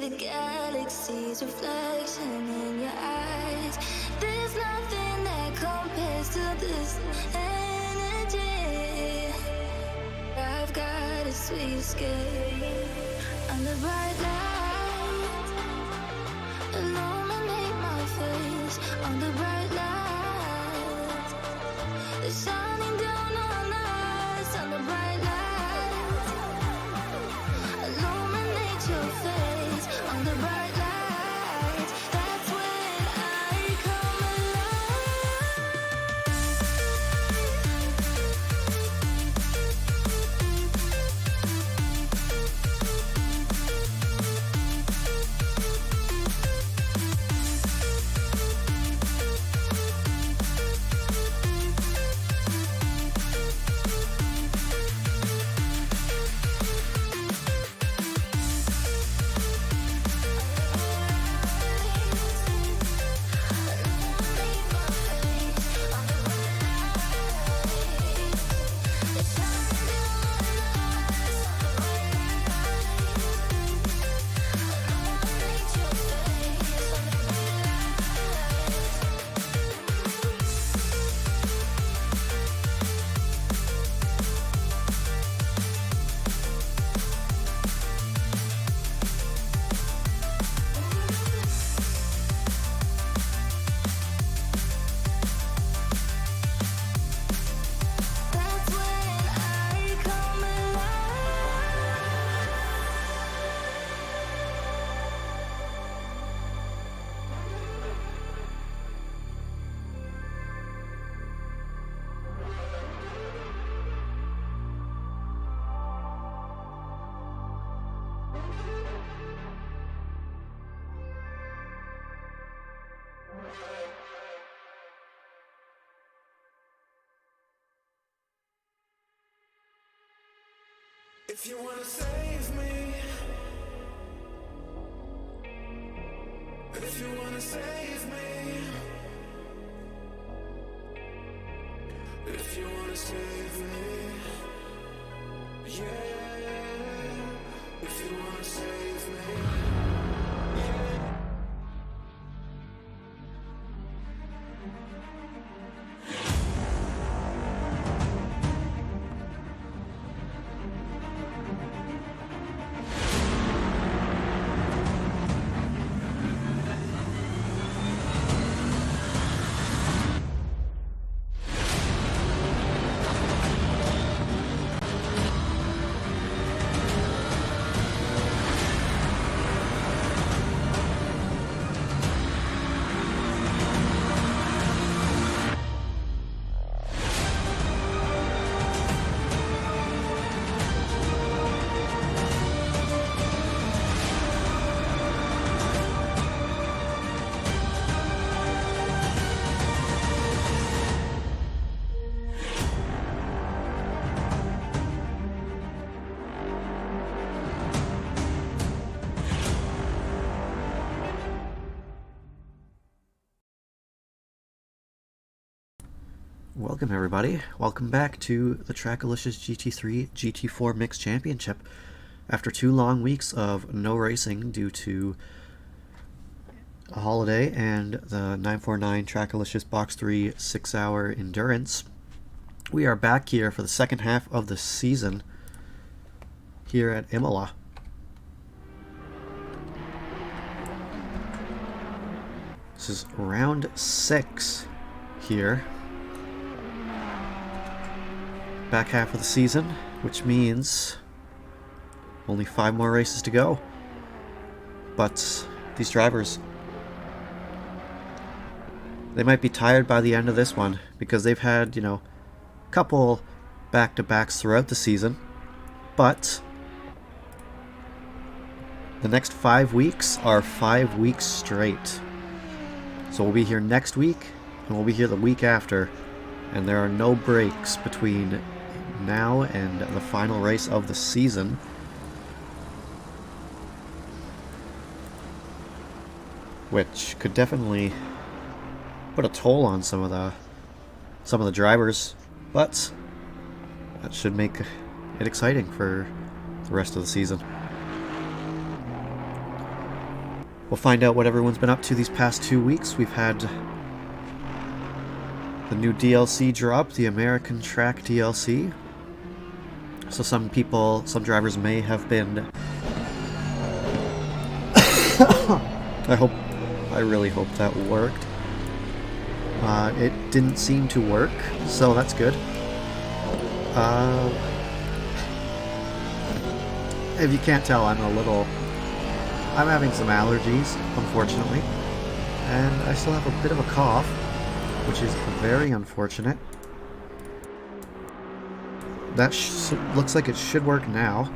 the galaxy's reflection in your eyes. There's nothing that compares to this energy. I've got a sweet escape under bright light. Illuminate my face under bright light. It's shining down on us under bright light. Illuminate your face under bright light. That's when I come If you wanna save me, if you wanna save me, if you wanna save me, yeah, if you wanna save me, yeah. Welcome everybody, welcome back to the Trackilicious GT3 GT4 Mixed Championship. After 2 long weeks of no racing due to a holiday and the 949 Trackilicious Box 3 6-hour endurance, we are back here for the second half of the season here at Imola. This is round 6 here. Back half of the season, which means only 5 more races to go. But these drivers, they might be tired by the end of this one because they've had, a couple back-to-backs throughout the season. But the next 5 weeks are 5 weeks straight. So we'll be here next week and we'll be here the week after, and there are no breaks between now and the final race of the season. Which could definitely put a toll on some of the drivers, but that should make it exciting for the rest of the season. We'll find out what everyone's been up to these past 2 weeks. We've had the new DLC drop, the American Track DLC. So some drivers may have been... I really hope that worked. It didn't seem to work, so that's good. If you can't tell, I'm having some allergies, unfortunately. And I still have a bit of a cough, which is very unfortunate. That looks like it should work now.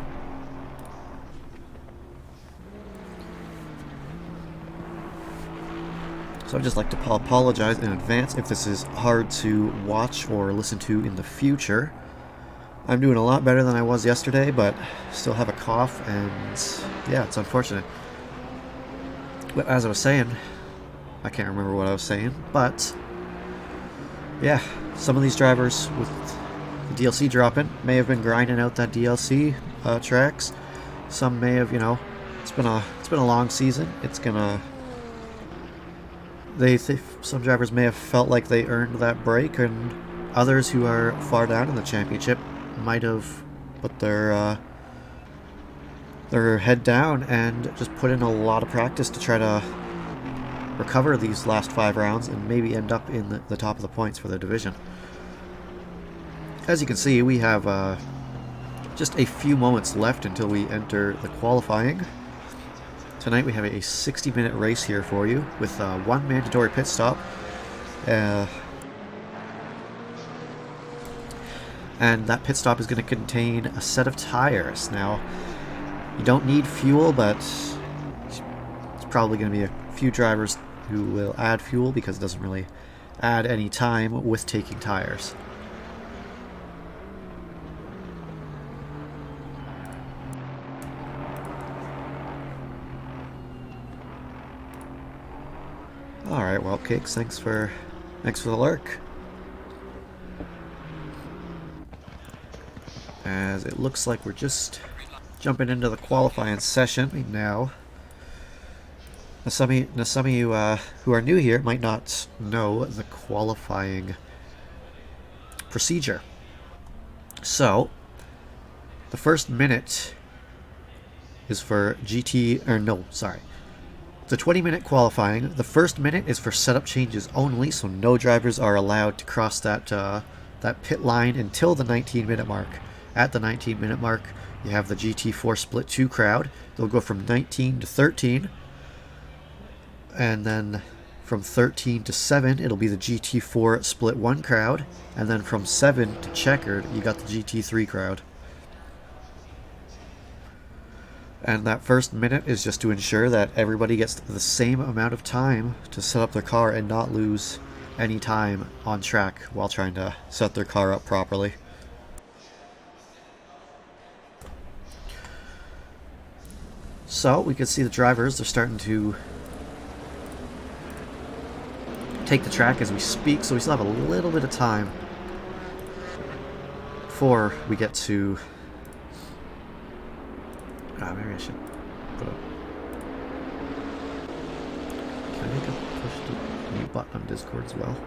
So I'd just like to apologize in advance if this is hard to watch or listen to in the future. I'm doing a lot better than I was yesterday, but still have a cough, and yeah, it's unfortunate. But as I was saying, I can't remember what I was saying, but yeah, some of these drivers with the DLC dropping may have been grinding out that DLC tracks. Some may have, it's been a long season. Some drivers may have felt like they earned that break, and others who are far down in the championship might have put their head down and just put in a lot of practice to try to recover these last 5 rounds and maybe end up in the top of the points for the division. As you can see, we have just a few moments left until we enter the qualifying. Tonight we have a 60-minute race here for you with one mandatory pit stop. And that pit stop is going to contain a set of tires. Now, you don't need fuel, but it's probably going to be a few drivers who will add fuel because it doesn't really add any time with taking tires. Alright, well, Cakes, thanks for the lurk. As it looks like we're just jumping into the qualifying session now. Now some of you who are new here might not know the qualifying procedure. So, the first minute is for the 20-minute qualifying. The first minute is for setup changes only, so no drivers are allowed to cross that pit line until the 19-minute mark. At the 19-minute mark, you have the GT4 split 2 crowd. They'll go from 19 to 13, and then from 13 to 7, it'll be the GT4 split 1 crowd, and then from 7 to checkered, you got the GT3 crowd. And that first minute is just to ensure that everybody gets the same amount of time to set up their car and not lose any time on track while trying to set their car up properly. So we can see the drivers, they're starting to take the track as we speak, so we still have a little bit of time before we get to... maybe I should put a... Can I make a push to mute button on Discord as well?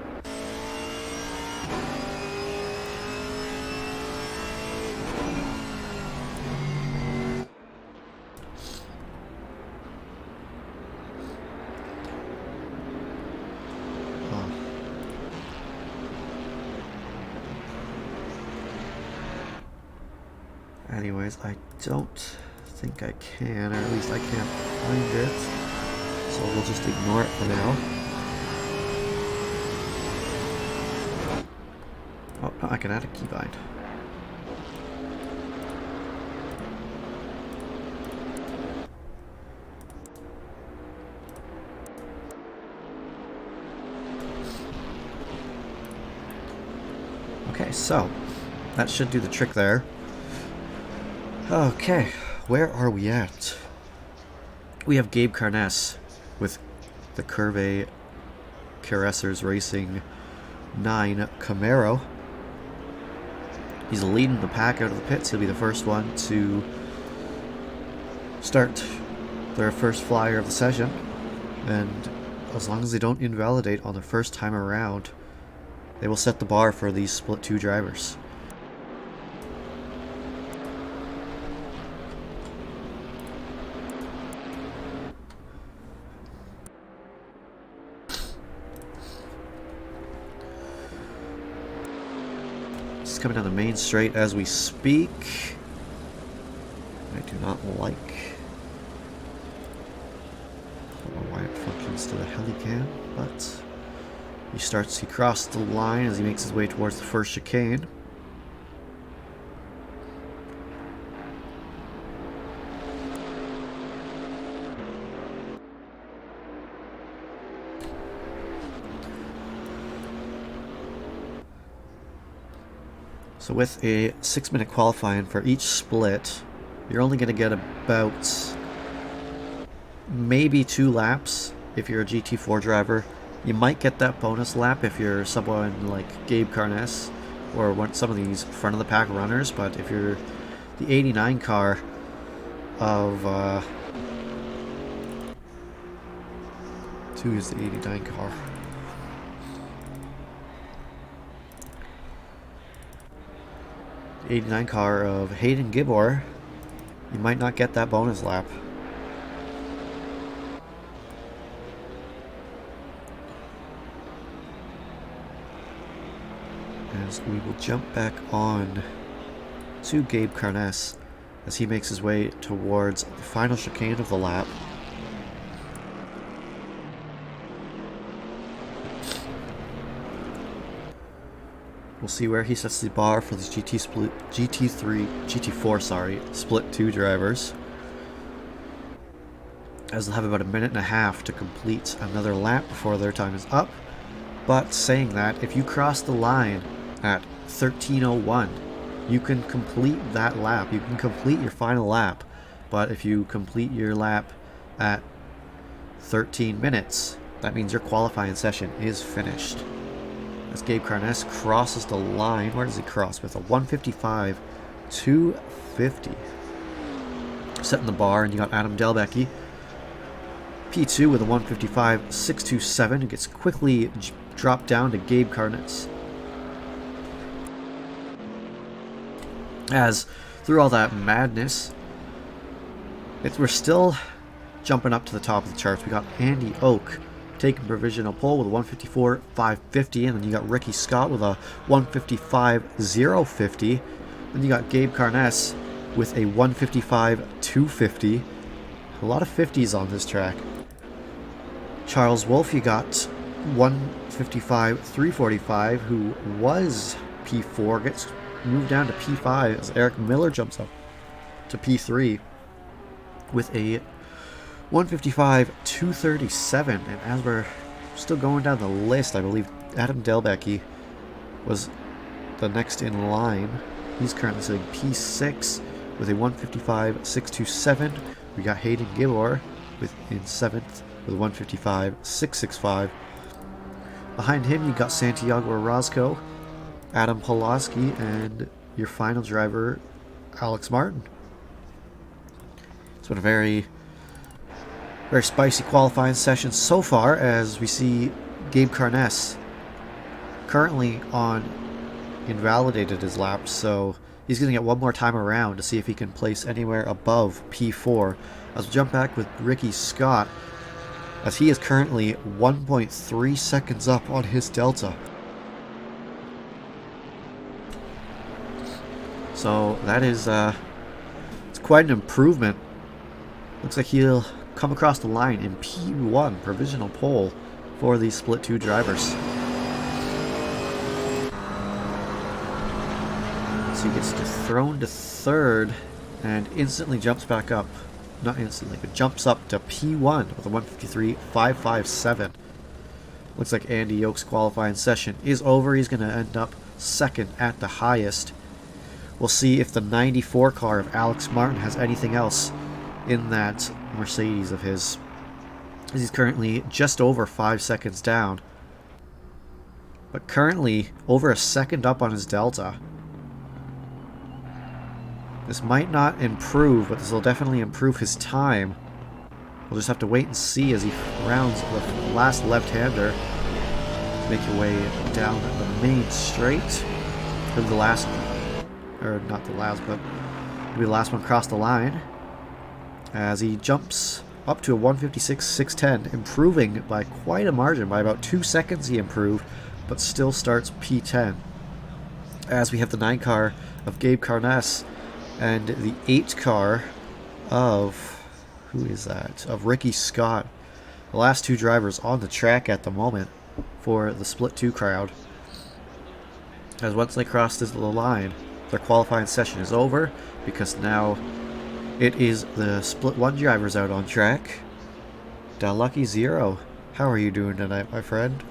Anyways, I don't think I can, or at least I can't find it, so we'll just ignore it for now. Oh, no, I can add a keybind. Okay, so that should do the trick there. Okay, where are we at? We have Gabe Carness with the Curve Caressers Racing 9 Camaro. He's leading the pack out of the pits. He'll be the first one to start their first flyer of the session. And as long as they don't invalidate on the first time around, they will set the bar for these split 2 drivers. It's coming down the main straight as we speak. I do not like. I don't know why it functions to the helican, but he crosses the line as he makes his way towards the first chicane. So with a 6-minute qualifying for each split, you're only going to get about maybe 2 laps if you're a GT4 driver. You might get that bonus lap if you're someone like Gabe Carnes or some of these front of the pack runners, but if you're the 89 car of who is the 89 car? The 89 car of Hayden Gibor, you might not get that bonus lap. As we will jump back on to Gabe Carnes as he makes his way towards the final chicane of the lap. We'll see where he sets the bar for these GT4 split 2 drivers, as they'll have about a minute and a half to complete another lap before their time is up. But saying that, if you cross the line at 13:01, you can complete that lap. You can complete your final lap. But if you complete your lap at 13 minutes, that means your qualifying session is finished. As Gabe Carnes crosses the line, where does he cross? With a 1:55.250. Setting the bar, and you got Adam Delbecki, P2 with a 1:55.627. It gets quickly dropped down to Gabe Carnes. As through all that madness, we're still jumping up to the top of the charts. We got Andy Oak taking provisional pole with a 1:54.550, and then you got Ricky Scott with a 1:55.050. Then you got Gabe Carnes with a 1:55.250. A lot of 50s on this track. Charles Wolfe, you got 1:55.345, who was P4, gets moved down to P5 as Eric Miller jumps up to P3 with a 1:55.237. And as we're still going down the list, I believe Adam Delbecki was the next in line. He's currently sitting P6 with a 1:55.627. We got Hayden Gibor in 7th with a 1:55.665. Behind him, you got Santiago Orozco, Adam Pulaski, and your final driver, Alex Martin. It's been a very spicy qualifying session so far, as we see Gabe Carnes currently on invalidated his lap, so he's going to get one more time around to see if he can place anywhere above P4. As we jump back with Ricky Scott, as he is currently 1.3 seconds up on his delta. So that is it's quite an improvement. Looks like he'll come across the line in P1, provisional pole for the split 2 drivers. So he gets thrown to 3rd and instantly jumps back up. Not instantly, but jumps up to P1 with a 1:53.557. Looks like Andy Oak's qualifying session is over. He's going to end up 2nd at the highest. We'll see if the 94 car of Alex Martin has anything else in that Mercedes of his. He's currently just over 5 seconds down, but currently over a second up on his delta. This might not improve, but this will definitely improve his time. We'll just have to wait and see as he rounds the last left-hander. Make your way down the main straight. Or the last, or not the last, but maybe the last one across the line. As he jumps up to a 156.610, improving by quite a margin. By about 2 seconds he improved, but still starts P10. As we have the 9 car of Gabe Carness and the 8 car of, who is that? Of Ricky Scott. The last 2 drivers on the track at the moment for the Split 2 crowd. As once they cross the line, their qualifying session is over, because now it is the Split 1 drivers out on track. Lucky Zero, how are you doing tonight, my friend?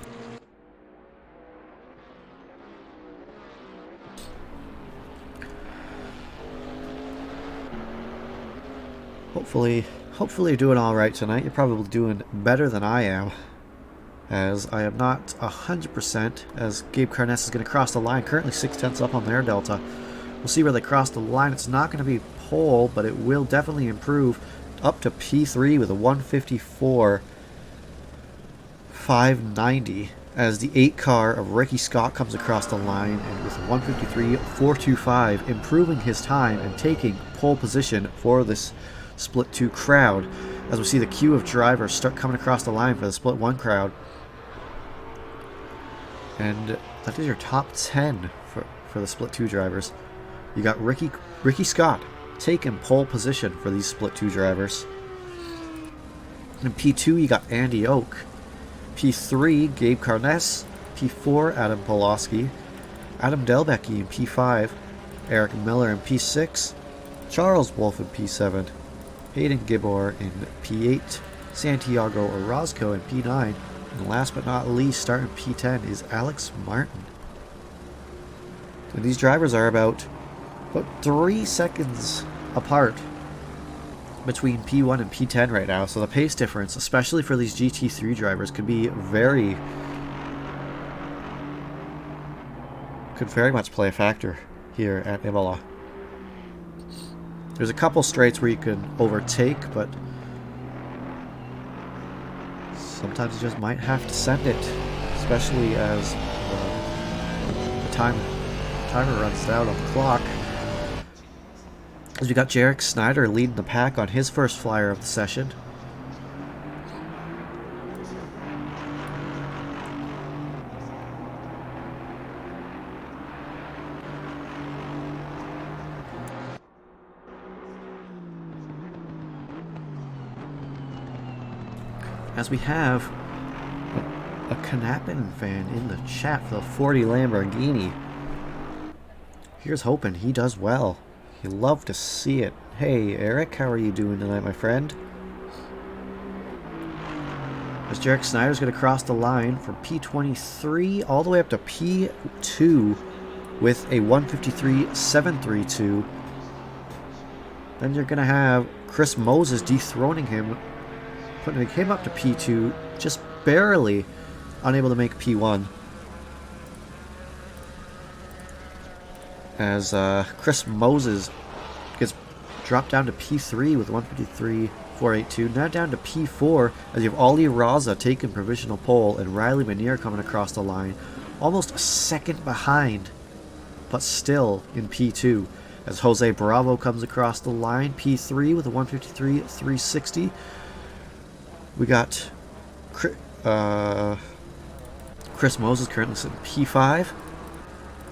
Hopefully you're doing alright tonight. You're probably doing better than I am, as I am not 100%, as Gabe Carness is going to cross the line, currently 6/10 up on their Delta. We'll see where they cross the line. It's not going to be pole, but it will definitely improve up to P3 with a 154.590, as the 8 car of Ricky Scott comes across the line and with a 153.425, improving his time and taking pole position for this Split 2 crowd, as we see the queue of drivers start coming across the line for the Split 1 crowd. And that is your top 10 for the Split 2 drivers. You got Ricky Scott taking pole position for these Split 2 drivers. In P2 you got Andy Oak. P3 Gabe Carness. P4 Adam Poloski. Adam Delbecki in P5. Eric Miller in P6. Charles Wolf in P7. Hayden Gibor in P8, Santiago Orozco in P9, and last but not least, starting P10 is Alex Martin. And these drivers are about 3 seconds apart between P1 and P10 right now, so the pace difference, especially for these GT3 drivers, could very much play a factor here at Imola. There's a couple straights where you can overtake, but sometimes you just might have to send it, especially as the timer runs down on the clock. As we got Jarek Snyder leading the pack on his first flyer of the session. As we have a Kanapin fan in the chat for the 40 Lamborghini. Here's hoping he does well. You love to see it. Hey Eric, how are you doing tonight, my friend? As Jarek Snyder's going to cross the line from P23 all the way up to P2 with a 153.732. Then you're going to have Chris Moses dethroning him, putting him up to P2, just barely unable to make P1. As Chris Moses gets dropped down to P3 with 153.482. Now down to P4 as you have Ollie Raza taking provisional pole and Riley Manier coming across the line. Almost a second behind, but still in P2. As Jose Bravo comes across the line, P3 with a 153.360. We got Chris Moses currently sitting P5.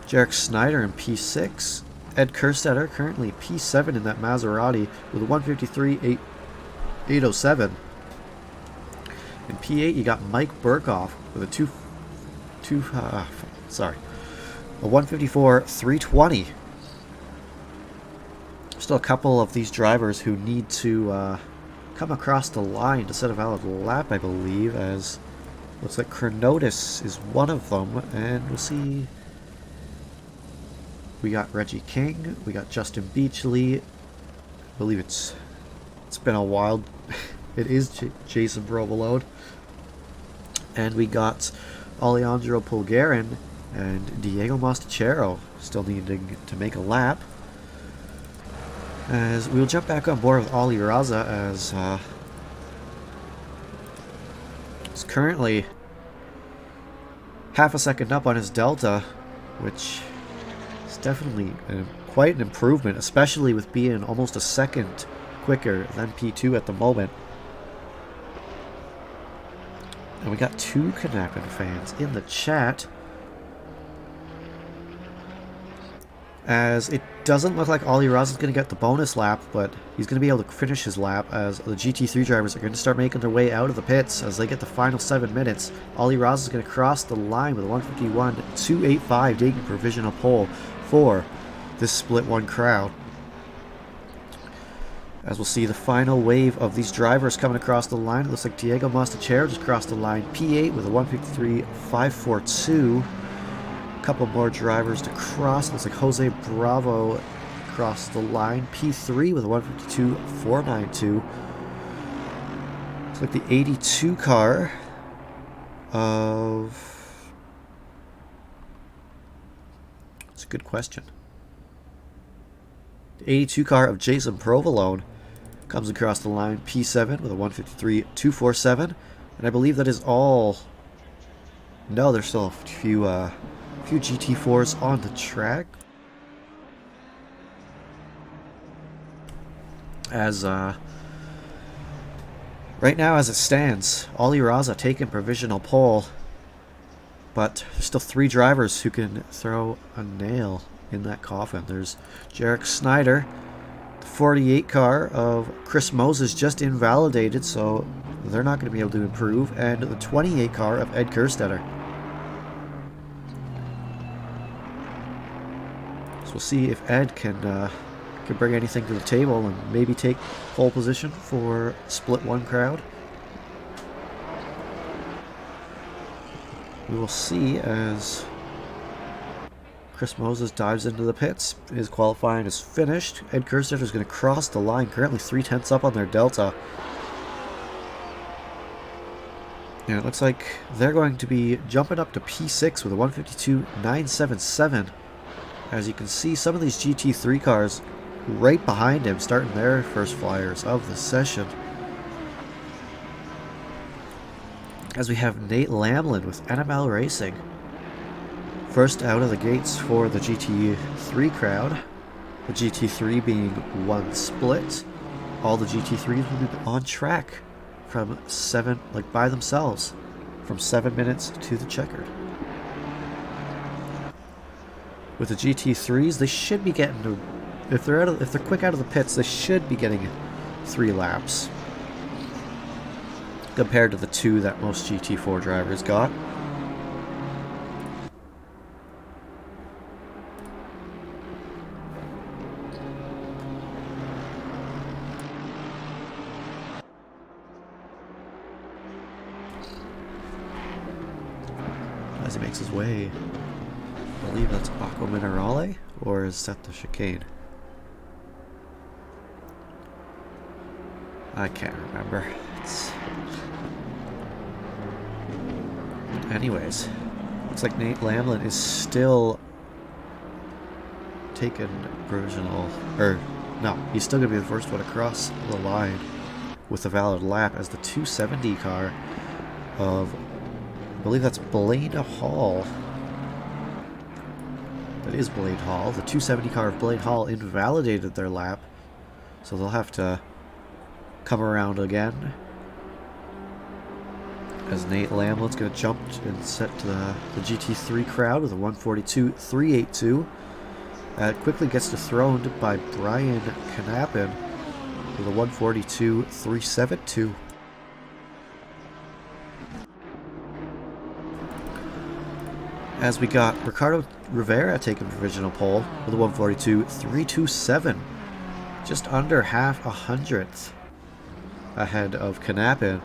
Jarek Snyder in P6. Ed Kerstetter currently P7 in that Maserati with a 153.807. In P8 you got Mike Burkhoff with a 154.320. Still a couple of these drivers who need to come across the line to set a valid lap, I believe, as looks like Chronotis is one of them, and we'll see. We got Reggie King, we got Justin Beachley. I believe it's been a while. It is Jason Provolone. And we got Alejandro Pulgarin and Diego Mostachero still needing to make a lap. As we'll jump back on board with Ollie Raza as currently half a second up on his delta, which is definitely quite an improvement, especially with being almost a second quicker than P2 at the moment. And we got 2 Knappen fans in the chat, as it doesn't look like Ollie Ross is going to get the bonus lap, but he's going to be able to finish his lap, as the GT3 drivers are going to start making their way out of the pits as they get the final 7 minutes. Ollie Ross is going to cross the line with a 151.285, taking provisional pole for this split one crowd. As we'll see the final wave of these drivers coming across the line. It looks like Diego Mostachero just crossed the line, P8 with a 153.542. A couple more drivers to cross. Looks like Jose Bravo crossed the line, P3 with a 152.492. Looks like the 82 car of... That's a good question. The 82 car of Jason Provolone comes across the line, P7 with a 153.247, and I believe that is all. No, there's still a few GT4s on the track. As right now, as it stands, Ollie Raza taking provisional pole, but there's still 3 drivers who can throw a nail in that coffin. There's Jarek Snyder, the 48 car of Chris Moses just invalidated, so they're not going to be able to improve, and the 28 car of Ed Kerstetter. So we'll see if Ed can bring anything to the table and maybe take pole position for split one crowd. We will see as Chris Moses dives into the pits. His qualifying is finished. Ed Kerstetter is going to cross the line, currently 3/10 up on their delta. And it looks like they're going to be jumping up to P6 with a 152.977. As you can see, some of these GT3 cars right behind him starting their first flyers of the session. As we have Nate Lamlin with NML Racing first out of the gates for the GT3 crowd. The GT3 being one split. All the GT3s will be on track from by themselves from 7 minutes to the checkered. With the GT3s, they should be getting to, if they're quick out of the pits, they should be getting 3 laps compared to the 2 that most GT4 drivers got. As he makes his way, I believe that's Aqua Minerale, or is that the chicane? I can't remember. Anyways, looks like Nate Lamlin is still taking provisional, or no, he's still going to be the first one across the line with a valid lap as the 270 car of, I believe that's Blaine Hall. That is Blaine Hall. The 270 car of Blaine Hall invalidated their lap, so they'll have to come around again. As Nate Lamlin's going to jump and set to the GT3 crowd with a 142.382. Quickly gets dethroned by Brian Knappen with a 142.372. As we got Ricardo Rivera taking provisional pole with a 142.327. Just under half a hundredth ahead of Knappen.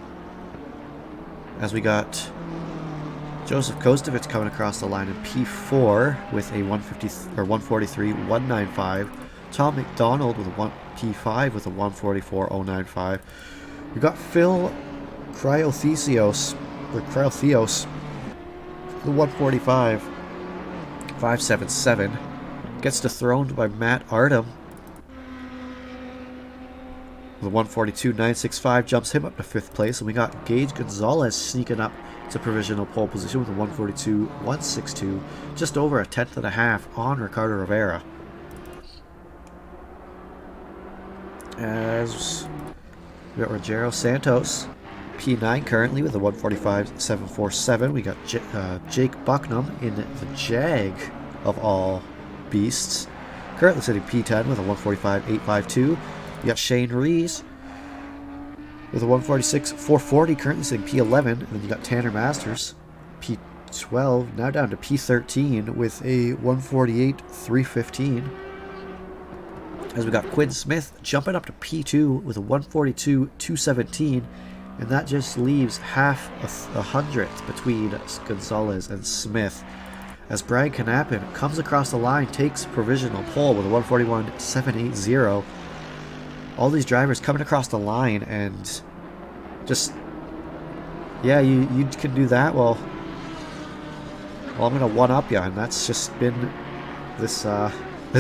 As we got Joseph Kostovich coming across the line in P4 with a 143.195. Tom McDonald with a P5 with a 144.095. We got Phil Cryotheos the 145.577. Gets dethroned by Matt Artem. The 142.965 jumps him up to 5th place, and we got Gage Gonzalez sneaking up to provisional pole position with a 142.162, just over a 10th and a half on Ricardo Rivera. As we got Rogero Santos, P9 currently with a 145.747. We got Jake Bucknam in the Jag of all beasts, currently sitting P10 with a 145.852. We got Shane Rees with a 146.440, currently sitting P11. And then you got Tanner Masters, P12, now down to P13 with a 148.315. As we got Quinn Smith jumping up to P2 with a 142.217. And that just leaves half a hundredth between Gonzalez and Smith. As Brian Knappen comes across the line, takes provisional pole with a 141.780. All these drivers coming across the line and just, yeah, you can do that. Well, I'm going to one-up you, and that's just been this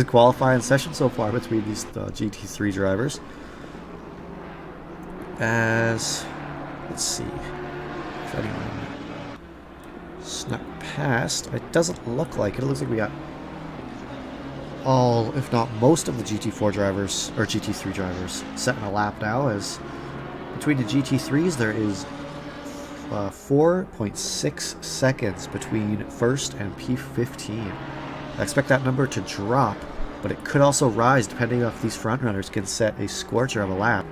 qualifying session so far between these GT3 drivers. As, let's see, if anyone snuck past, it doesn't look like it. It looks like we got all, if not most of the GT4 drivers, or GT3 drivers, setting a lap now, as between the GT3s there is 4.6 seconds between first and P15. I expect that number to drop, but it could also rise depending on if these front runners can set a scorcher of a lap.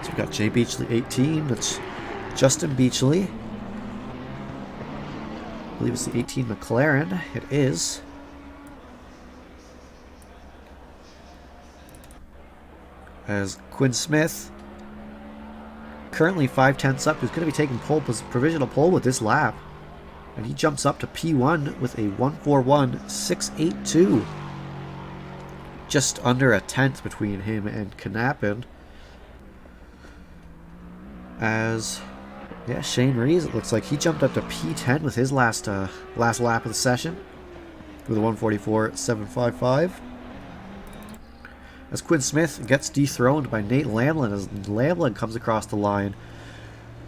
So we've got Jay Beachley 18, that's Justin Beachley. I believe it's the 18 McLaren. It is. As Quinn Smith, currently 5/10 up, who's going to be taking provisional pole with this lap. And he jumps up to P1 with a 141.682. Just under a tenth between him and Knappen. As, yeah, Shane Rees, it looks like he jumped up to P10 with his last lap of the session with a 144.755. As Quinn Smith gets dethroned by Nate Lamlin, as Lamlin comes across the line,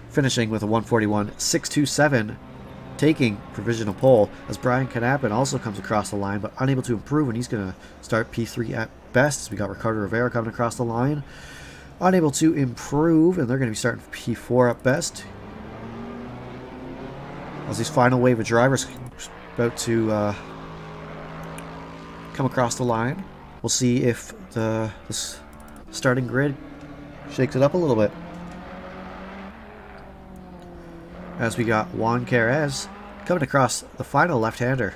finishing with a 141.627, taking provisional pole, as Brian Knappen also comes across the line, but unable to improve, and he's going to start P3 at best. As we got Ricardo Rivera coming across the line, unable to improve, and they're going to be starting P4 at best. As these final wave of drivers about to come across the line, we'll see if the starting grid shakes it up a little bit. As we got Juan Carez coming across the final left-hander.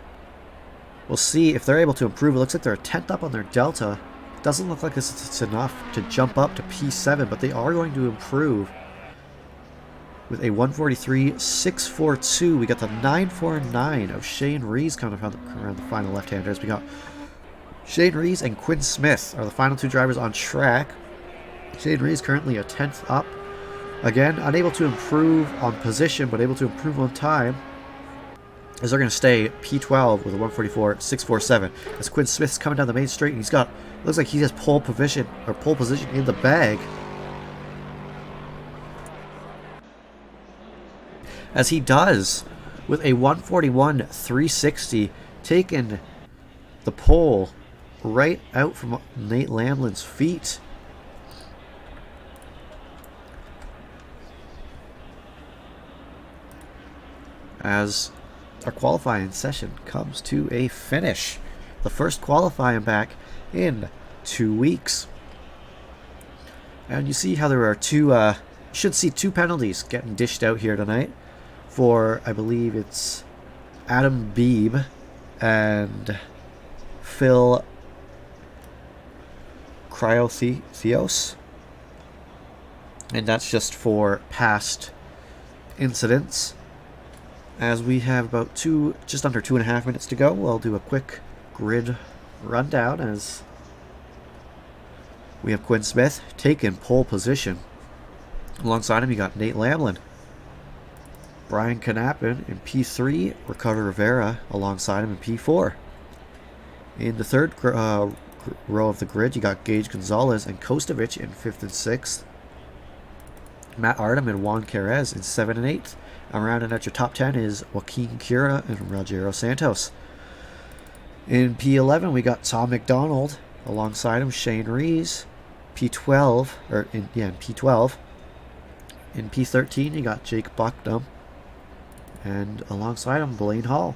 We'll see if they're able to improve. It looks like they're a tenth up on their delta. Doesn't look like it's enough to jump up to P7, but they are going to improve with a 143.642. We got the 949 of Shane Rees coming around the final left-handers. We got Shane Rees and Quinn Smith are the final two drivers on track. Shane Rees currently a tenth up. Again, unable to improve on position, but able to improve on time, as they're going to stay P12 with a 144.647. As Quinn Smith's coming down the main straight, and he's got, looks like he has pole position in the bag. As he does, with a 141.360, taking the pole right out from Nate Lamlin's feet. As our qualifying session comes to a finish. The first qualifying back in 2 weeks. And you see how there are two, should see two penalties getting dished out here tonight for, I believe it's Adam Beebe and Phil Cryotheos. And that's just for past incidents. As we have about just under 2.5 minutes to go, we'll do a quick grid rundown as we have Quinn Smith taking pole position. Alongside him, you got Nate Lamlin Brian Knappen in P3, Ricardo Rivera alongside him in P4. In the third row of the grid, you got Gage Gonzalez and Kostovic in 5th and 6th. Matt Artem and Juan Carez in 7th and 8th. And rounding out your top 10 is Joaquin Cura and Rogero Santos. In P11, we got Tom McDonald alongside him, Shane Rees, P12, in P12. In P13, you got Jake Bucknam, and alongside him, Blaine Hall.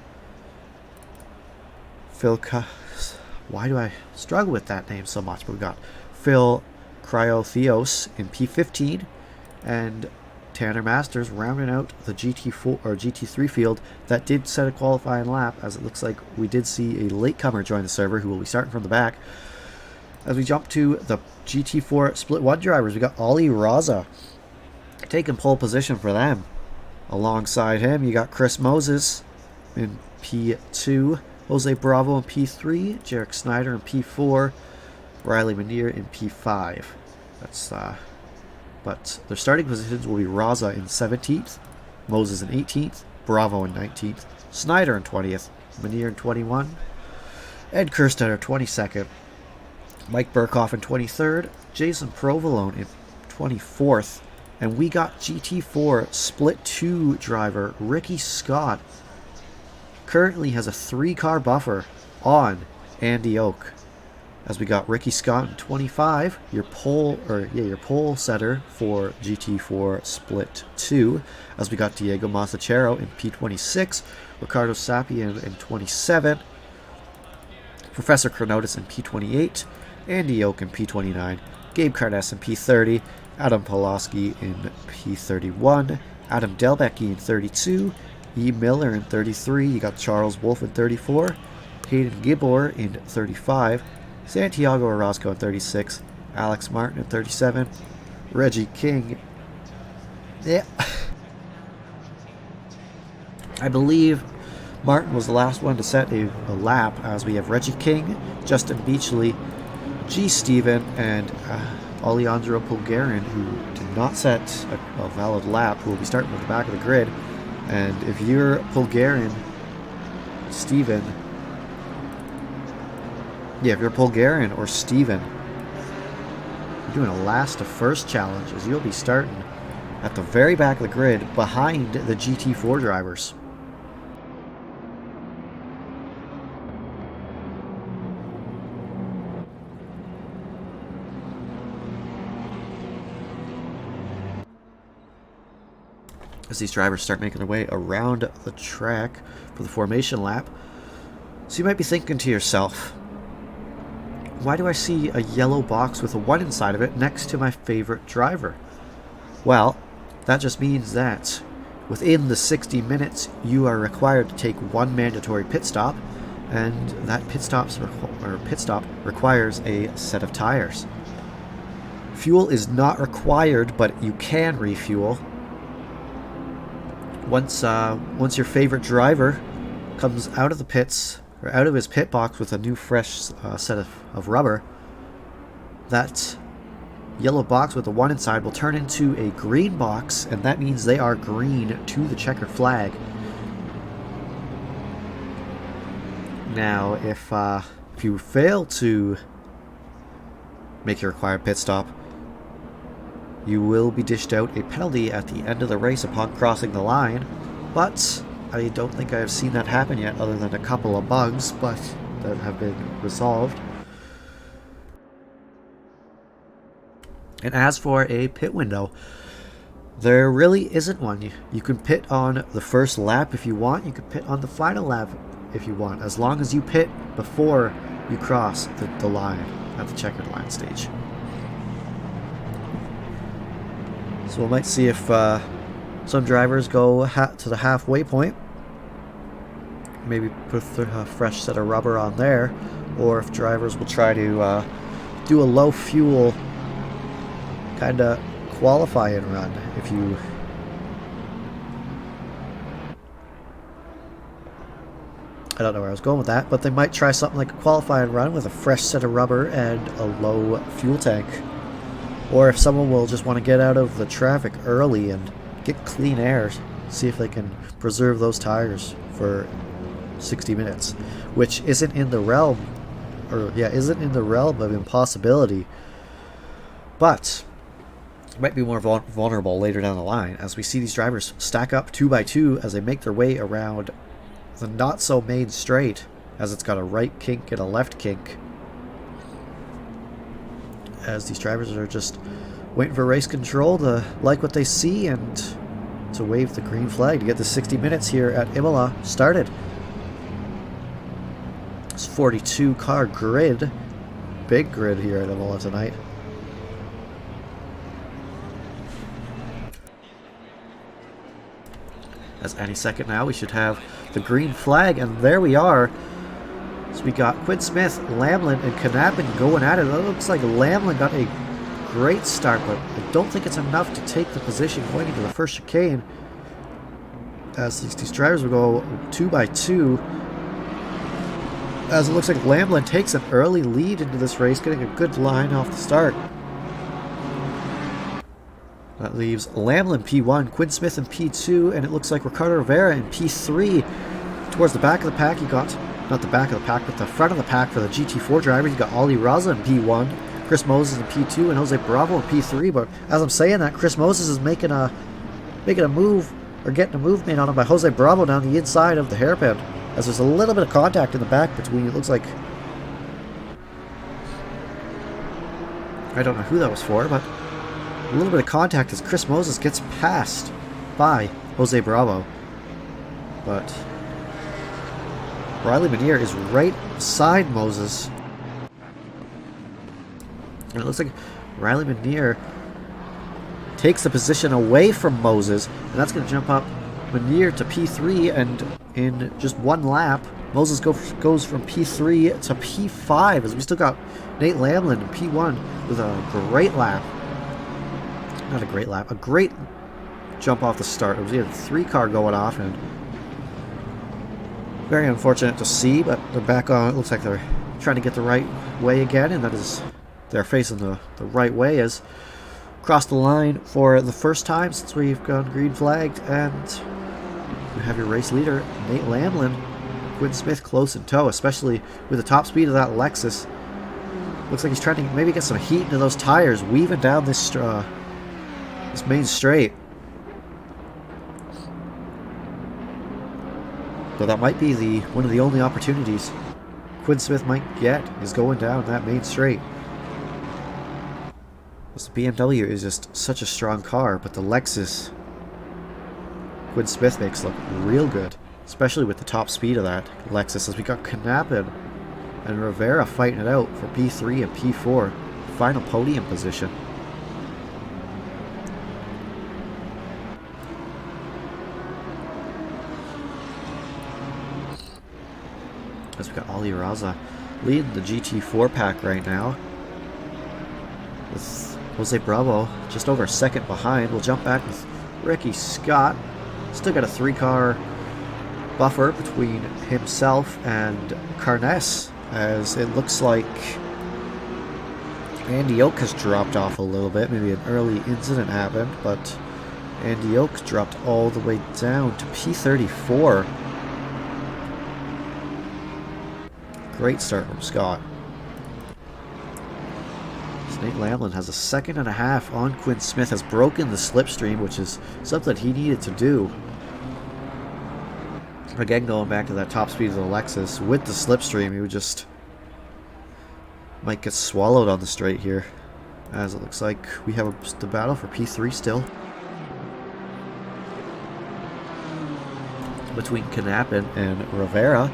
Why do I struggle with that name so much? But we got Phil Cryotheos in P15, and Tanner Masters rounding out the GT4 or GT3 field that did set a qualifying lap, as it looks like we did see a latecomer join the server who will be starting from the back. As we jump to the GT4 Split 1 drivers, we got Ollie Raza taking pole position for them. Alongside him, you got Chris Moses in P2, Jose Bravo in P3, Jarek Snyder in P4, Riley Manier in P5. But their starting positions will be Raza in 17th, Moses in 18th, Bravo in 19th, Snyder in 20th, Manier in 21, Ed Kerstetter 22nd, Mike Burkhoff in 23rd, Jason Provolone in 24th, and we got GT4 Split 2 driver Ricky Scott currently has a 3-car buffer on Andy Oak. As we got Ricky Scott in 25, your pole setter for GT4 Split 2. As we got Diego Masachero in P26, Ricardo Sapien in 27, Professor Chronotis in P28, Andy Oak in P29, Gabe Carnes in P30, Adam Pulaski in P31, Adam Delbecki in 32, E. Miller in 33, you got Charles Wolf in 34, Hayden Gibor in 35, Santiago Orozco in 36, Alex Martin in 37, Reggie King. Yeah. I believe Martin was the last one to set a lap, as we have Reggie King, Justin Beachley, G. Steven, and Alejandro Pulgarin, who did not set a valid lap, who will be starting with the back of the grid. And if you're Pulgarin, Steven, if you're Pulgarin or Steven, you're doing a last to first challenge, as you'll be starting at the very back of the grid behind the GT4 drivers. As these drivers start making their way around the track for the formation lap. So you might be thinking to yourself, why do I see a yellow box with a 1 inside of it next to my favorite driver? Well, that just means that within the 60 minutes you are required to take 1 mandatory pit stop, and that pit stop requires a set of tires. Fuel is not required, but you can refuel. Once your favorite driver comes out of the pits, or out of his pit box with a new fresh set of rubber, that yellow box with the 1 inside will turn into a green box, and that means they are green to the checkered flag. Now, if you fail to make your required pit stop, you will be dished out a penalty at the end of the race upon crossing the line, but I don't think I have seen that happen yet, other than a couple of bugs, but that have been resolved. And as for a pit window, there really isn't one. You can pit on the first lap if you want, you can pit on the final lap if you want, as long as you pit before you cross the line at the checkered line stage. So we might see if some drivers go to the halfway point, maybe put a fresh set of rubber on there, or if drivers will try to do a low fuel kind of qualifying run. I don't know where I was going with that, but they might try something like a qualifying run with a fresh set of rubber and a low fuel tank. Or if someone will just want to get out of the traffic early and get clean air, see if they can preserve those tires for 60 minutes, which isn't in the realm, isn't in the realm of impossibility, but it might be more vulnerable later down the line as we see these drivers stack up 2 by 2 as they make their way around the not so main straight, as it's got a right kink and a left kink, as these drivers are just waiting for race control to like what they see and to wave the green flag to get the 60 minutes here at Imola started. It's 42 car grid, big grid here at Imola tonight. As any second now we should have the green flag, and there we are. So we got Quinn Smith, Lamlin, and Knapin going at it. It looks like Lamlin got a great start, but I don't think it's enough to take the position going into the first chicane, as these drivers will go 2 by 2. As it looks like Lamlin takes an early lead into this race, getting a good line off the start. That leaves Lamlin P1, Quinn Smith in P2, and it looks like Ricardo Rivera in P3. Towards the back of the pack, you got, not the back of the pack, but the front of the pack for the GT4 drivers, you got Ollie Raza in P1, Chris Moses in P2, and Jose Bravo in P3. But as I'm saying that, Chris Moses is making a move, or getting a move made on him by Jose Bravo down the inside of the hairpin, as there's a little bit of contact in the back between, it looks like, I don't know who that was for, but a little bit of contact as Chris Moses gets passed by Jose Bravo. But Riley Manier is right beside Moses. And it looks like Riley Manier takes the position away from Moses, and that's going to jump up Manier to P3, and in just one lap, Moses goes from P3 to P5, as we still got Nate Lamlin in P1 with a great lap. Not a great lap, a great jump off the start. It was either 3 car going off, and very unfortunate to see, but they're back on. It looks like they're trying to get the right way again, and that is, they're facing the right way as crossed the line for the first time since we've gone green flagged, and you have your race leader, Nate Lamlin, Quinn Smith close in tow, especially with the top speed of that Lexus. Looks like he's trying to maybe get some heat into those tires, weaving down this main straight. But that might be one of the only opportunities Quinn Smith might get, is going down that main straight. Because the BMW is just such a strong car, but the Lexus Quinn Smith makes look real good, especially with the top speed of that Lexus, as we got Knapin and Rivera fighting it out for P3 and P4, final podium position. As we got Ollie Raza leading the GT4 pack right now, with Jose Bravo just over a second behind. We'll jump back with Ricky Scott. Still got a 3-car buffer between himself and Carnes, as it looks like Andy Oak has dropped off a little bit. Maybe an early incident happened, but Andy Oak dropped all the way down to P34. Great start from Scott. Nate Lamlin has a 1.5 seconds on Quinn Smith, has broken the slipstream, which is something he needed to do. Again, going back to that top speed of the Lexus, with the slipstream, he would just might get swallowed on the straight here, as it looks like we have the battle for P3 still between Knapin and Rivera.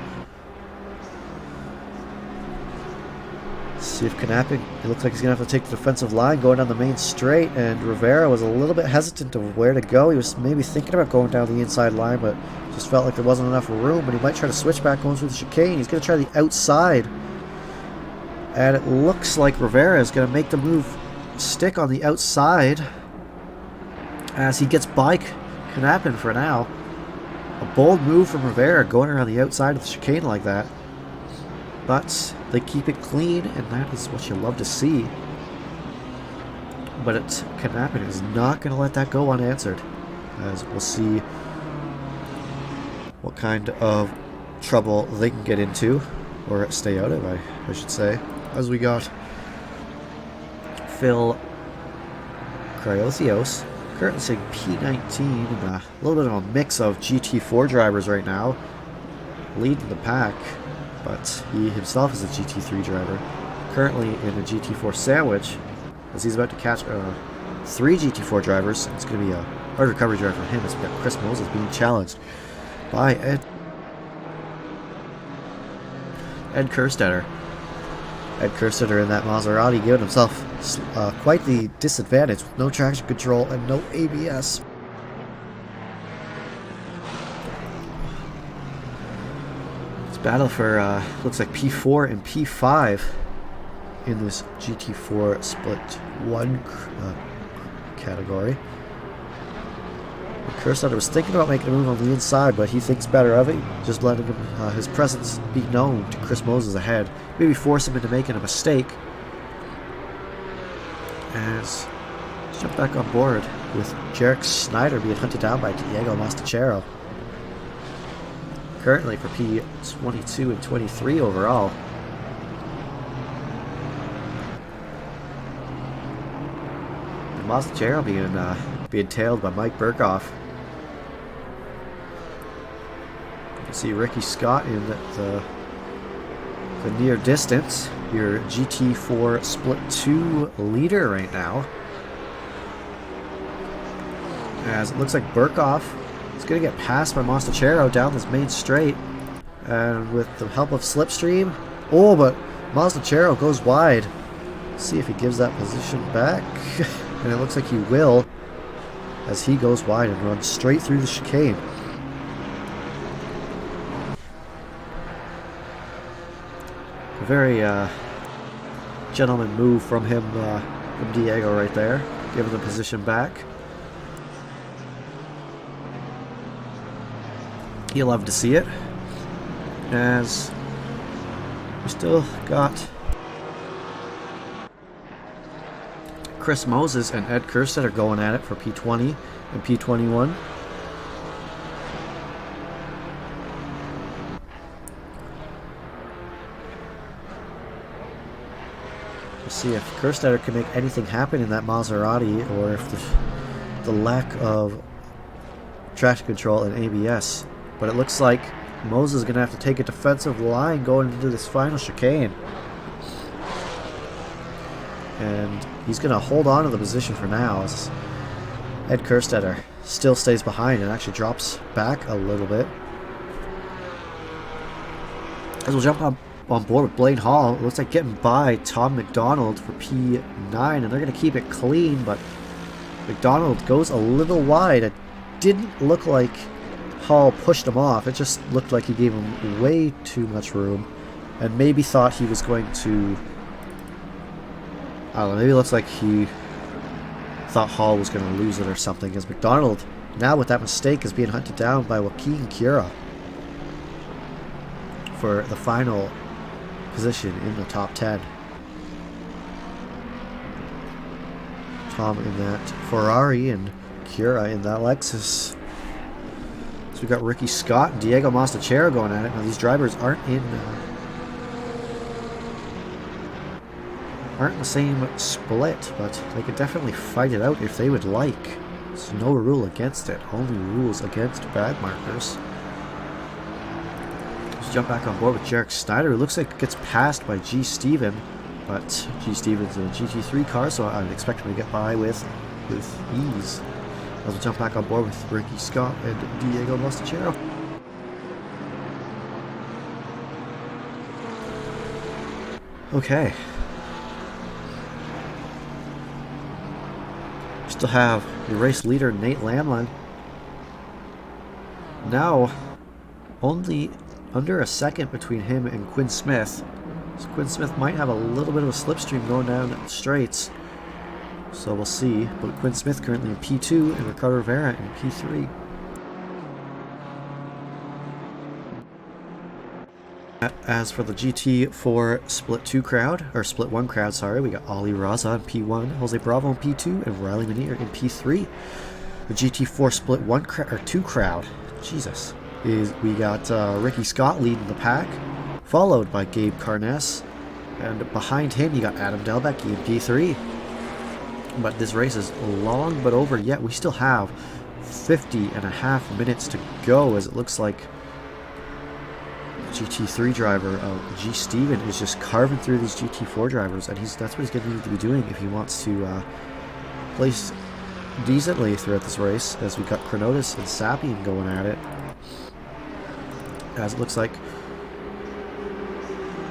See if Knapin, it looks like he's going to have to take the defensive line going down the main straight, and Rivera was a little bit hesitant of where to go. He was maybe thinking about going down the inside line, but just felt like there wasn't enough room, but he might try to switch back going through the chicane. He's going to try the outside, and it looks like Rivera is going to make the move stick on the outside as he gets by Knapin for now. A bold move from Rivera going around the outside of the chicane like that. But they keep it clean, and that is what you love to see. But Knapin is not going to let that go unanswered, as we'll see what kind of trouble they can get into, or stay out of, I should say. As we got Phil Trackilicious, currently saying P19, and a little bit of a mix of GT4 drivers right now, leading the pack, but he himself is a GT3 driver, currently in a GT4 sandwich, as he's about to catch 3 GT4 drivers. It's going to be a hard recovery drive for him, as we got Chris Moses being challenged by Ed Kerstetter. Ed Kerstetter in that Maserati giving himself quite the disadvantage with no traction control and no ABS. It's battle for looks like P4 and P5 in this GT4 split 1 category. Kerstetter was thinking about making a move on the inside, but he thinks better of it, just letting him, his presence be known to Chris Moses ahead. Maybe force him into making a mistake. As let's jump back on board with Jarek Snyder being hunted down by Diego Mastachero. Currently for P22 and 23 overall. And Mastachero being tailed by Mike Burkhoff. You can see Ricky Scott in the near distance. Your GT4 Split 2 leader right now. As it looks like Burkhoff is going to get passed by Mastachero down this main straight. And with the help of Slipstream. Oh, but Mastachero goes wide. Let's see if he gives that position back. And it looks like he will, as he goes wide and runs straight through the chicane. A very gentleman move from him, from Diego right there, giving the position back. He'll love to see it, as we still got Chris Moses and Ed Kerstetter going at it for P20 and P21. We'll see if Kerstetter can make anything happen in that Maserati, or if the lack of traction control and ABS. But it looks like Moses is going to have to take a defensive line going into this final chicane. And he's going to hold on to the position for now, as Ed Kerstetter still stays behind and actually drops back a little bit. As we'll jump on board with Blaine Hall, it looks like getting by Tom McDonald for P9, and they're going to keep it clean, but McDonald goes a little wide. It didn't look like Hall pushed him off. It just looked like he gave him way too much room, and maybe thought he was going to, I don't know, maybe it looks like he thought Hall was going to lose it or something, as McDonald, now with that mistake, is being hunted down by Joaquin Cura for the final position in the top 10. Tom in that Ferrari and Cura in that Lexus. So we've got Ricky Scott and Diego Mastachero going at it. Now these drivers aren't in the same split, but they could definitely fight it out if they would like. There's no rule against it, only rules against bag markers. Let's jump back on board with Jarek Snyder, who looks like it gets passed by G. Steven, but G. Steven's in a GT3 car, so I would expect him to get by with ease. As we'll jump back on board with Ricky Scott and Diego Mastachero. Okay. Still have your race leader Nate Lamlin. Now, only under a second between him and Quinn Smith. So Quinn Smith might have a little bit of a slipstream going down the straights. So we'll see. But Quinn Smith currently in P2 and Ricardo Rivera in P3. As for the GT4 Split 2 crowd, or Split 1 crowd, sorry, we got Ali Raza in P1, Jose Bravo in P2, and Riley Manier in P3. The GT4 Split 1 or 2 crowd, Jesus, is we got Ricky Scott leading the pack, followed by Gabe Carness, and behind him you got Adam Delbeck, GT3. But this race is long but over yet. We still have 50.5 minutes to go, as it looks like the GT3 driver, G. Steven, is just carving through these GT4 drivers, and that's what he's going to need to be doing if he wants to place decently throughout this race, as we got Chronotis and Sapien going at it. As it looks like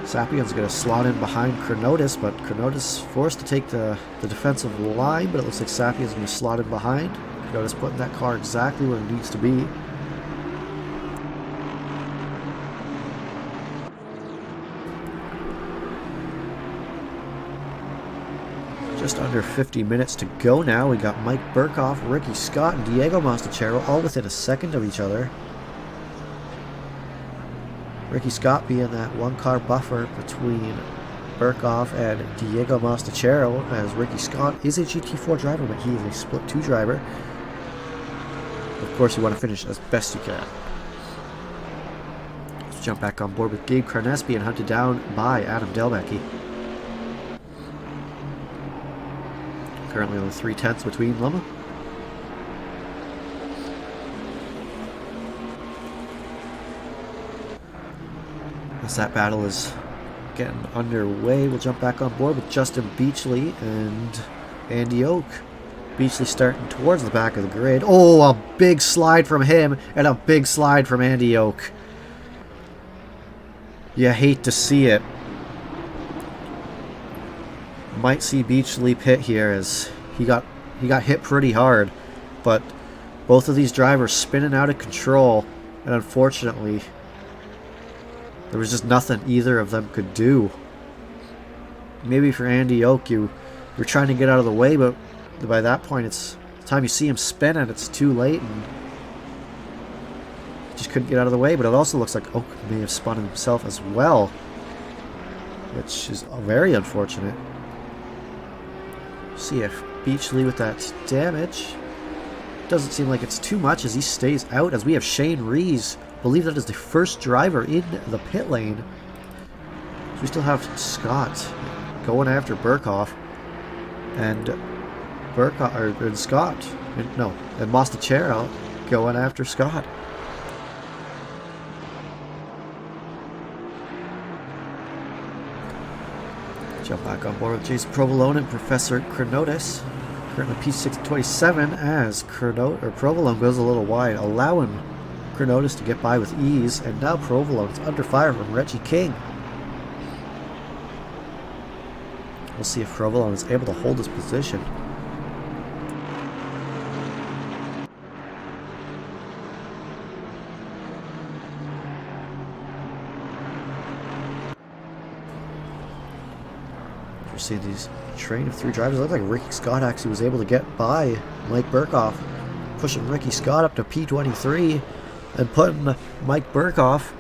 Sapien's going to slot in behind Chronotis, but Chronotis forced to take the defensive line, but it looks like Sapien's going to slot in behind. Chronotis putting that car exactly where it needs to be. Just under 50 minutes to go now. We got Mike Burkhoff, Ricky Scott, and Diego Mastachero all within a second of each other. Ricky Scott being that one-car buffer between Burkhoff and Diego Mastachero, as Ricky Scott is a GT4 driver, but he is a split 2 driver. Of course, you want to finish as best you can. Let's jump back on board with Gabe Carness being hunted down by Adam Delbecky. Currently on the 3/10 between them. As that battle is getting underway, we'll jump back on board with Justin Beachley and Andy Oak. Beachley starting towards the back of the grid. Oh, a big slide from him and a big slide from Andy Oak. You hate to see it. Might see Beachley pit here, as he got hit pretty hard, but both of these drivers spinning out of control, and unfortunately there was just nothing either of them could do. Maybe for Andy Oak, you're trying to get out of the way, but by that point, it's the time you see him spin and it's too late, and he just couldn't get out of the way. But it also looks like Oak may have spun himself as well, which is very unfortunate. See if Beachley with that damage. Doesn't seem like it's too much as he stays out, as we have Shane Rees. I believe that is the first driver in the pit lane. So we still have Scott going after Burkhoff, and Scott, and Mastachero going after Scott. Jump back on board with Jason Provolone and Professor Chronotis. Currently P627, as Provolone goes a little wide, allowing Chronotis to get by with ease, and now Provolone is under fire from Reggie King. We'll see if Provolone is able to hold his position. We're seeing these train of 3 drivers. It looked like Ricky Scott actually was able to get by Mike Burkhoff, pushing Ricky Scott up to P23 and putting Mike Burkhoff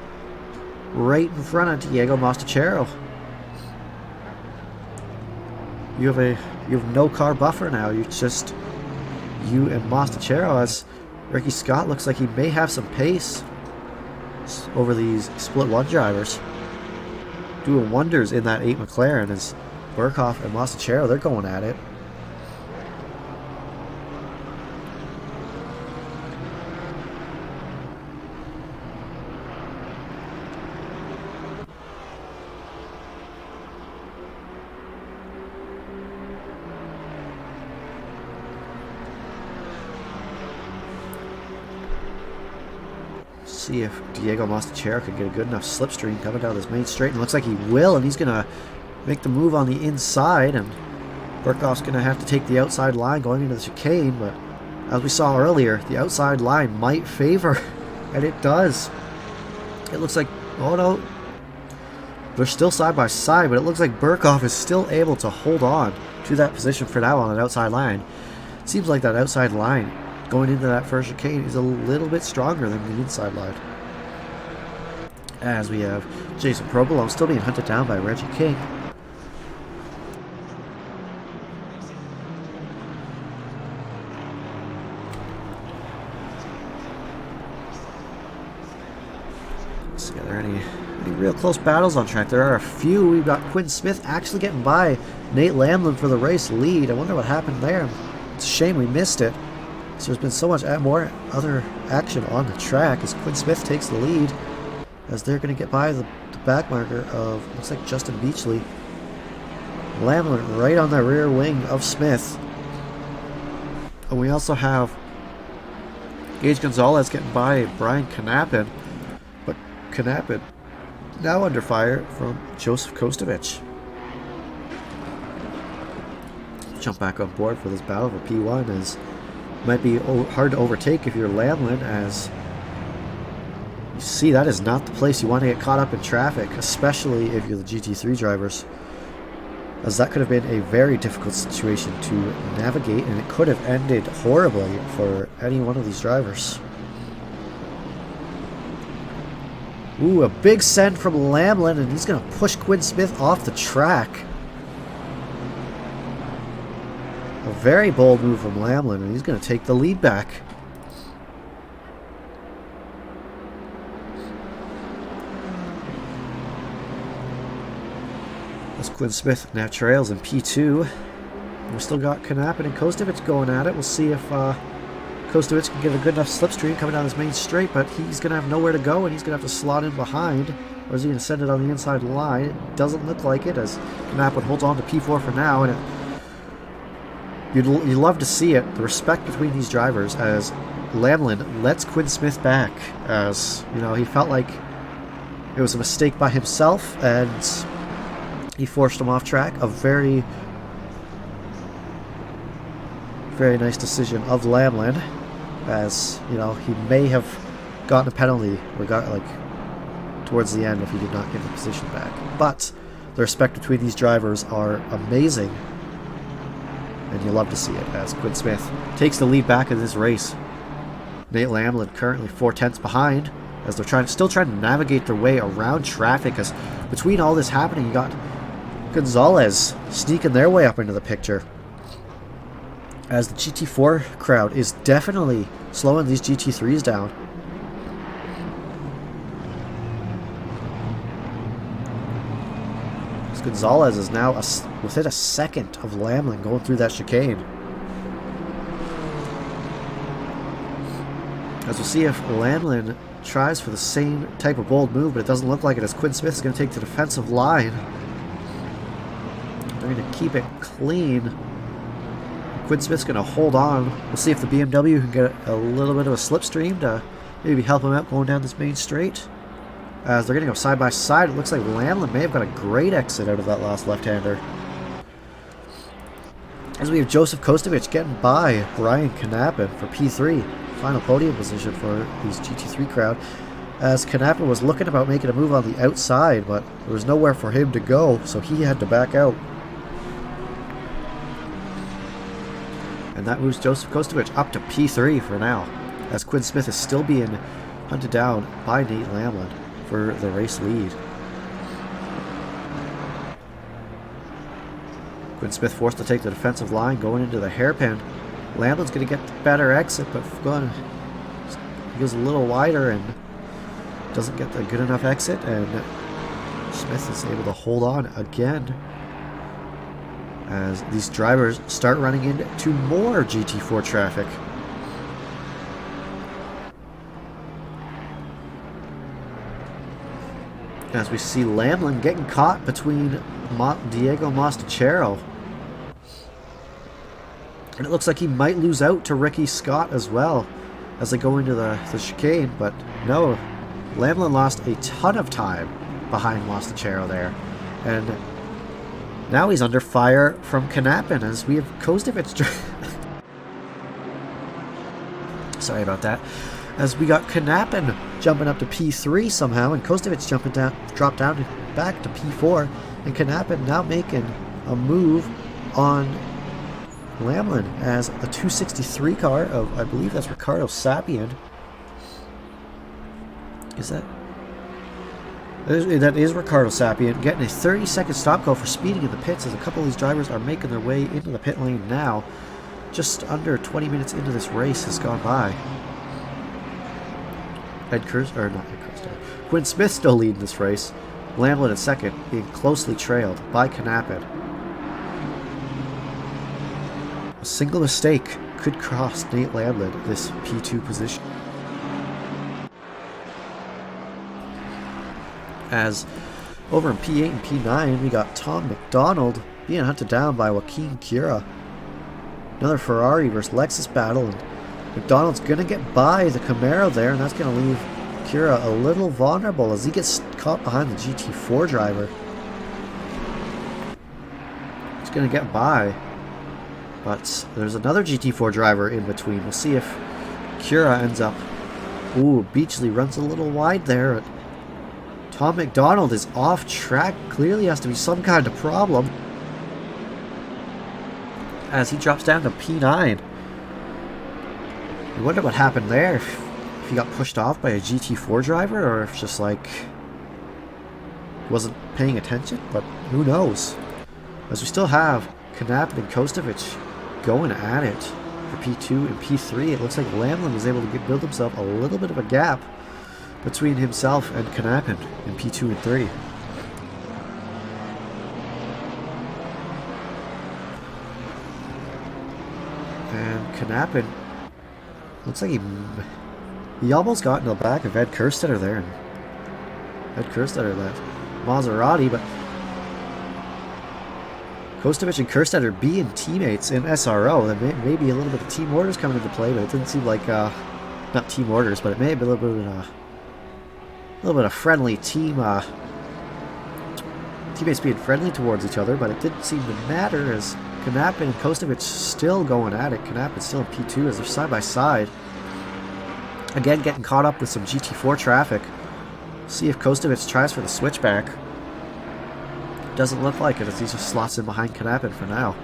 right in front of Diego Mastachero. You have no car buffer now. It's just you and Mastachero, as Ricky Scott looks like he may have some pace over these split 1 drivers, doing wonders in that 8 McLaren, as Burkhoff and Mastachero, they're going at it. See if Diego Mastachero can get a good enough slipstream coming down this main straight, and looks like he will, and he's gonna make the move on the inside, and Burkhoff's gonna have to take the outside line going into the chicane. But as we saw earlier, the outside line might favor, and it does. It looks like, oh no, they're still side by side, but it looks like Burkhoff is still able to hold on to that position for now on that outside line. It seems like that outside line going into that first chicane is a little bit stronger than the inside line. As we have Jason Provolone still being hunted down by Reggie King. Let's see, are there any real close battles on track? There are a few. We've got Quinn Smith actually getting by Nate Lamlin for the race lead. I wonder what happened there. It's a shame we missed it. So there's been so much more other action on the track as Quinn Smith takes the lead, as they're going to get by the back marker of, looks like, Justin Beachley. Lamlin right on the rear wing of Smith. And we also have Gage Gonzalez getting by Brian Knapin, but Knapin now under fire from Joseph Kostovich. Jump back on board for this battle for P1, as it might be hard to overtake if you're Lamlin, as you see that is not the place you want to get caught up in traffic, especially if you're the GT3 drivers, as that could have been a very difficult situation to navigate, and it could have ended horribly for any one of these drivers. Ooh, a big send from Lamlin, and he's going to push Quinn Smith off the track. A very bold move from Lamlin, and he's going to take the lead back. As Quinn Smith now trails in P2. We've still got Knapin and Kostovich going at it. We'll see if Kostovich can get a good enough slipstream coming down this main straight, but he's going to have nowhere to go, and he's going to have to slot in behind. Or is he going to send it on the inside line? It doesn't look like it, as Knapin holds on to P4 for now, and you'd love to see it, the respect between these drivers, as Lamlin lets Quinn Smith back, as, you know, he felt like it was a mistake by himself, and he forced him off track. A very, very nice decision of Lamlin, as, you know, he may have gotten a penalty towards the end if he did not get the position back. But the respect between these drivers are amazing, and you love to see it, as Quinn Smith takes the lead back in this race. Nate Lamlin currently 4/10 behind, as they're still trying to navigate their way around traffic, as between all this happening, you got Gonzalez sneaking their way up into the picture, as the GT4 crowd is definitely slowing these GT3s down. As Gonzalez is now within a second of Lamlin going through that chicane. As we'll see if Lamlin tries for the same type of bold move, but it doesn't look like it, as Quinn Smith is going to take the defensive line. They're going to keep it clean. Quinn Smith's going to hold on. We'll see if the BMW can get a little bit of a slipstream to maybe help him out going down this main straight. As they're going to go side by side, it looks like Lamlin may have got a great exit out of that last left-hander. As we have Joseph Kostovich getting by Brian Knapin for P3. Final podium position for these GT3 crowd, as Knapin was looking about making a move on the outside, but there was nowhere for him to go, so he had to back out. And that moves Joseph Kostovich up to P3 for now, as Quinn Smith is still being hunted down by Nate Lamlin for the race lead. Quinn Smith forced to take the defensive line going into the hairpin. Lamlin's going to get the better exit, but he goes a little wider and doesn't get the good enough exit, and Smith is able to hold on again as these drivers start running into more GT4 traffic. As we see Lamlin getting caught between Diego Mostachero. And it looks like he might lose out to Ricky Scott as well as they go into the chicane, but no, Lamlin lost a ton of time behind Mostachero there. And now he's under fire from Knapin, as we have Kostovich. Sorry about that. As we got Knapin jumping up to P3 somehow, and Kostovich dropped down back to P4, and Knapin now making a move on Lamlin as the 263 car of, I believe that's Ricardo Sapien. Is that? That is Ricardo Sapien getting a 30-second stop go for speeding in the pits, as a couple of these drivers are making their way into the pit lane now. Just under 20 minutes into this race has gone by. Quinn Smith still leading this race. Lamlin in second, being closely trailed by Knapin. A single mistake could cost Nate Lamlin this P2 position. As over in P8 and P9, we got Tom McDonald being hunted down by Joaquin Cura. Another Ferrari versus Lexus battle, and McDonald's going to get by the Camaro there, and that's going to leave Cura a little vulnerable as he gets caught behind the GT4 driver. He's going to get by, but there's another GT4 driver in between. We'll see if Cura ends up... Ooh, Beachley runs a little wide there. Tom McDonald is off track. Clearly has to be some kind of problem, as he drops down to P9. I wonder what happened there. If he got pushed off by a GT4 driver, or if just like he wasn't paying attention, but who knows. As we still have Knapin and Kostovic going at it for P2 and P3. It looks like Lamlin was able to build himself a little bit of a gap between himself and Knapin in P2 and 3. And Knapin looks like he almost got in the back of Ed Kerstetter there. And Ed Kerstetter left Maserati, but Kostovic and Kerstetter being teammates in SRO. There may be a little bit of team orders coming into play, but it didn't seem like not team orders, but it may have been a little bit of friendly team teammates being friendly towards each other, but it didn't seem to matter as Knapin and Kostovic still going at it. Knapin still in P2 as they're side by side. Again, getting caught up with some GT4 traffic. See if Kostovic tries for the switchback. Doesn't look like it as he just slots in behind Knapin for now.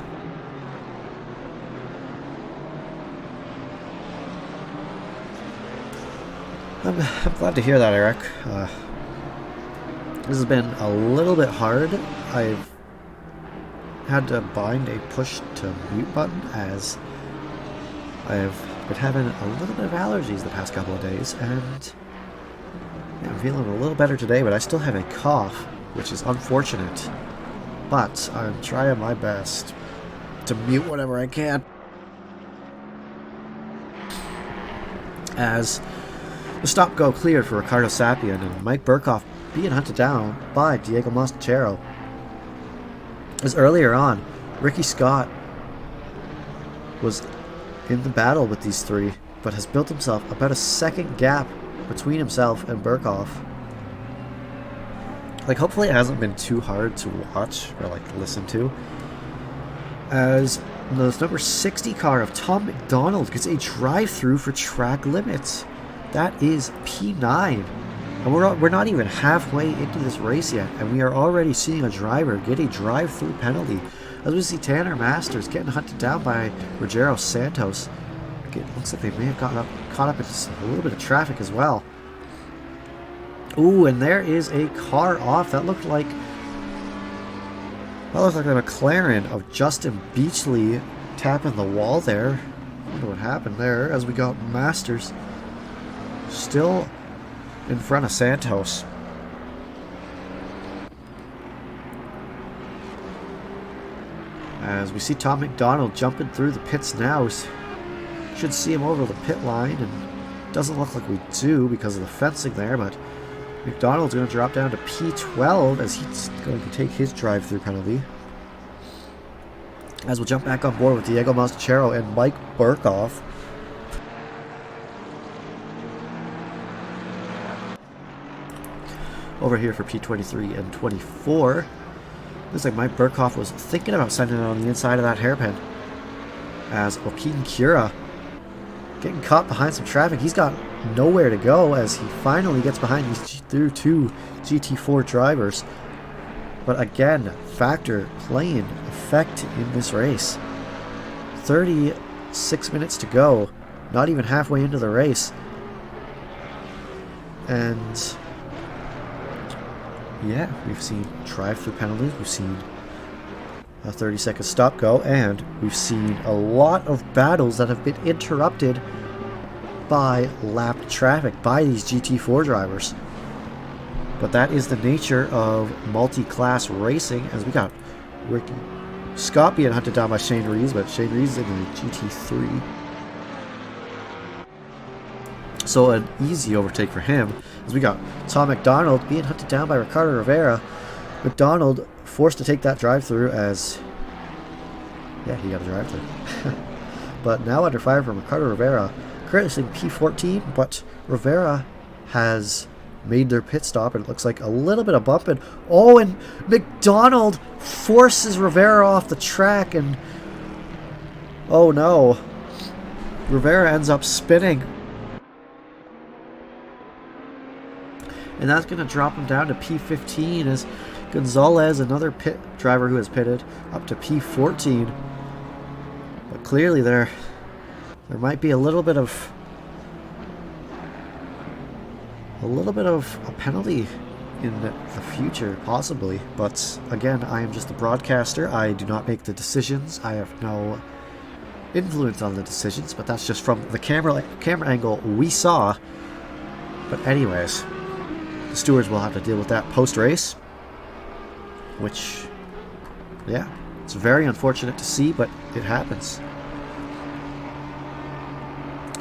I'm glad to hear that, Eric. This has been a little bit hard. I've had to bind a push to mute button as I've been having a little bit of allergies the past couple of days, and yeah, I'm feeling a little better today, but I still have a cough, which is unfortunate. But I'm trying my best to mute whatever I can. As the stop-go cleared for Ricardo Sapien and Mike Burkhoff being hunted down by Diego Mastachero. As earlier on, Ricky Scott was in the battle with these three, but has built himself about a second gap between himself and Burkhoff. Like, hopefully it hasn't been too hard to watch or like listen to, as the number 60 car of Tom McDonald gets a drive-through for track limits. That is P9. And we're not even halfway into this race yet, and we are already seeing a driver get a drive-through penalty. As we see Tanner Masters getting hunted down by Rogero Santos. It looks like they may have caught up in just a little bit of traffic as well. Ooh, and there is a car off. That looked like a McLaren of Justin Beachley tapping the wall there. I wonder what happened there, as we got Masters still in front of Santos. As we see Tom McDonald jumping through the pits now. Should see him over the pit line, and doesn't look like we do because of the fencing there, but McDonald's going to drop down to P12 as he's going to take his drive-through penalty. As we'll jump back on board with Diego Mastachero and Mike Burkhoff. Over here for P23 and 24. Looks like Mike Burkhoff was thinking about sending it on the inside of that hairpin. As Joaquin Cura getting caught behind some traffic. He's got nowhere to go as he finally gets behind these two GT4 drivers. But again, factor playing effect in this race. 36 minutes to go. Not even halfway into the race. And yeah, we've seen drive-through penalties. We've seen a 30-second stop-go, and we've seen a lot of battles that have been interrupted by lapped traffic by these GT4 drivers. But that is the nature of multi-class racing, as we got Ricky Scott being hunted down by Shane Rees, but Shane Rees is in the GT3. So an easy overtake for him, as we got Tom McDonald being hunted down by Ricardo Rivera. McDonald forced to take that drive-through as... yeah, he got a drive-through. But now under fire from Ricardo Rivera. Currently sitting P14, but Rivera has made their pit stop, and it looks like a little bit of bumping. Oh, and McDonald forces Rivera off the track, and oh no, Rivera ends up spinning, and that's going to drop him down to P15 as Gonzalez, another pit driver who has pitted, up to P14. But clearly there might be a little bit of a penalty in the future, possibly. But again, I am just a broadcaster. I do not make the decisions. I have no influence on the decisions, but that's just from the camera angle we saw. But anyways, the stewards will have to deal with that post-race, which, yeah, it's very unfortunate to see, but it happens.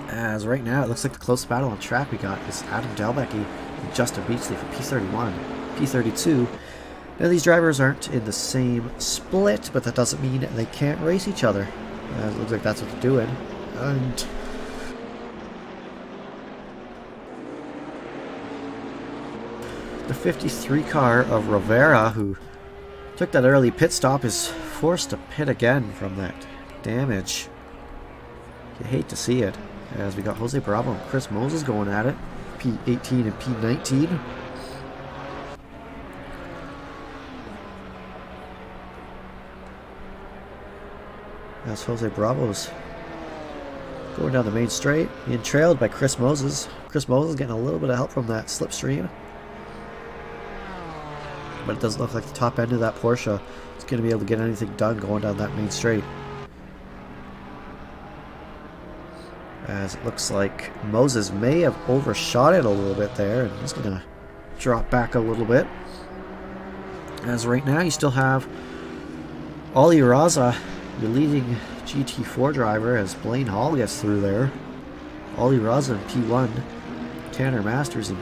As right now, it looks like the closest battle on track we got is Adam Delbecke and Justin Beachley for P31, P32. Now, these drivers aren't in the same split, but that doesn't mean they can't race each other. It looks like that's what they're doing. And the 53 car of Rivera, who took that early pit stop, is forced to pit again from that damage. You hate to see it. As we got Jose Bravo and Chris Moses going at it, P18 and P19. As Jose Bravo's going down the main straight, being trailed by Chris Moses. Chris Moses getting a little bit of help from that slipstream. But it doesn't look like the top end of that Porsche is going to be able to get anything done going down that main straight. As it looks like Moses may have overshot it a little bit there, and he's going to drop back a little bit. As right now you still have Ollie Raza, your leading GT4 driver, as Blaine Hall gets through there. Ollie Raza in P1, Tanner Masters in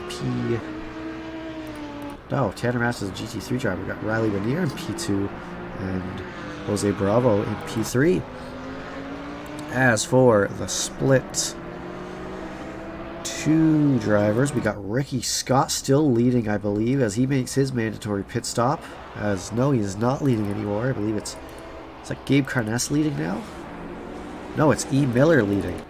Tanner Masters is a GT3 driver. We got Riley Lanier in P2 and Jose Bravo in P3. As for the split 2 drivers, we got Ricky Scott still leading, I believe, as he makes his mandatory pit stop. As no, he is not leading anymore. I believe it's like Gabe Carness leading now. No, it's E. Miller leading.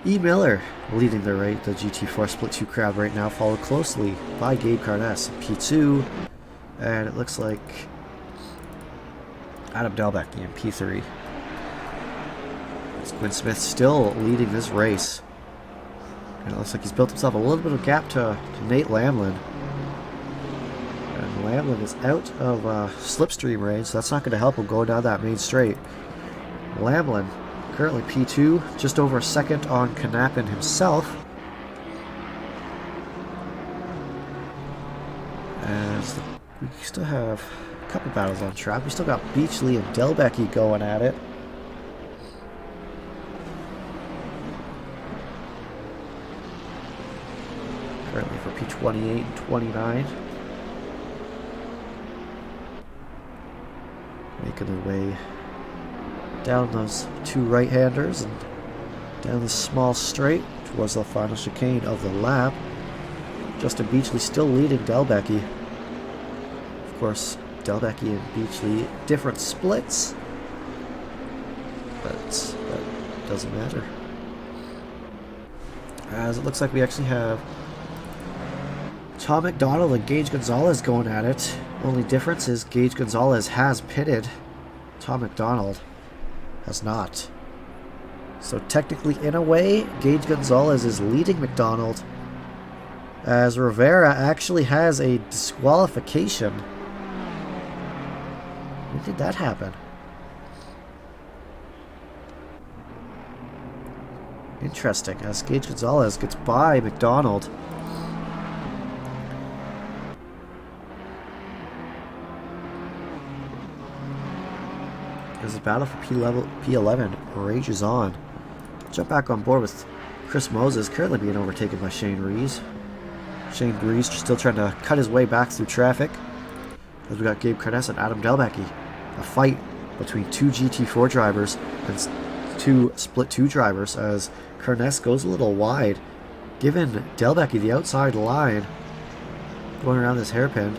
E. Miller leading the GT4 split 2 crowd right now, followed closely by Gabe Carness in P2, and it looks like Adam Delbecke in P3. Quinn Smith still leading this race. And it looks like he's built himself a little bit of gap to Nate Lamlin. And Lamlin is out of slipstream range, so that's not going to help him go down that main straight. Lamlin currently P2, just over a second on Knappen himself. As we still have a couple battles on track. We still got Beachley and Delbecke going at it. Currently for P28 and 29. Making their way down those 2 right-handers and down this small straight towards the final chicane of the lap. Justin Beachley still leading Delbecke. Of course, Delbecke and Beachley, different splits, but that doesn't matter. As it looks like we actually have Tom McDonald and Gage Gonzalez going at it. Only difference is Gage Gonzalez has pitted. Tom McDonald has not. So technically, in a way, Gage Gonzalez is leading McDonald, as Rivera actually has a disqualification. When did that happen? Interesting, as Gage Gonzalez gets by McDonald. As the battle for P11 rages on. Jump back on board with Chris Moses, currently being overtaken by Shane Rees. Shane Rees still trying to cut his way back through traffic. As we got Gabe Carnes and Adam Delbecki. A fight between two GT4 drivers and two split 2 drivers as Carnes goes a little wide, giving Delbecki the outside line, going around this hairpin.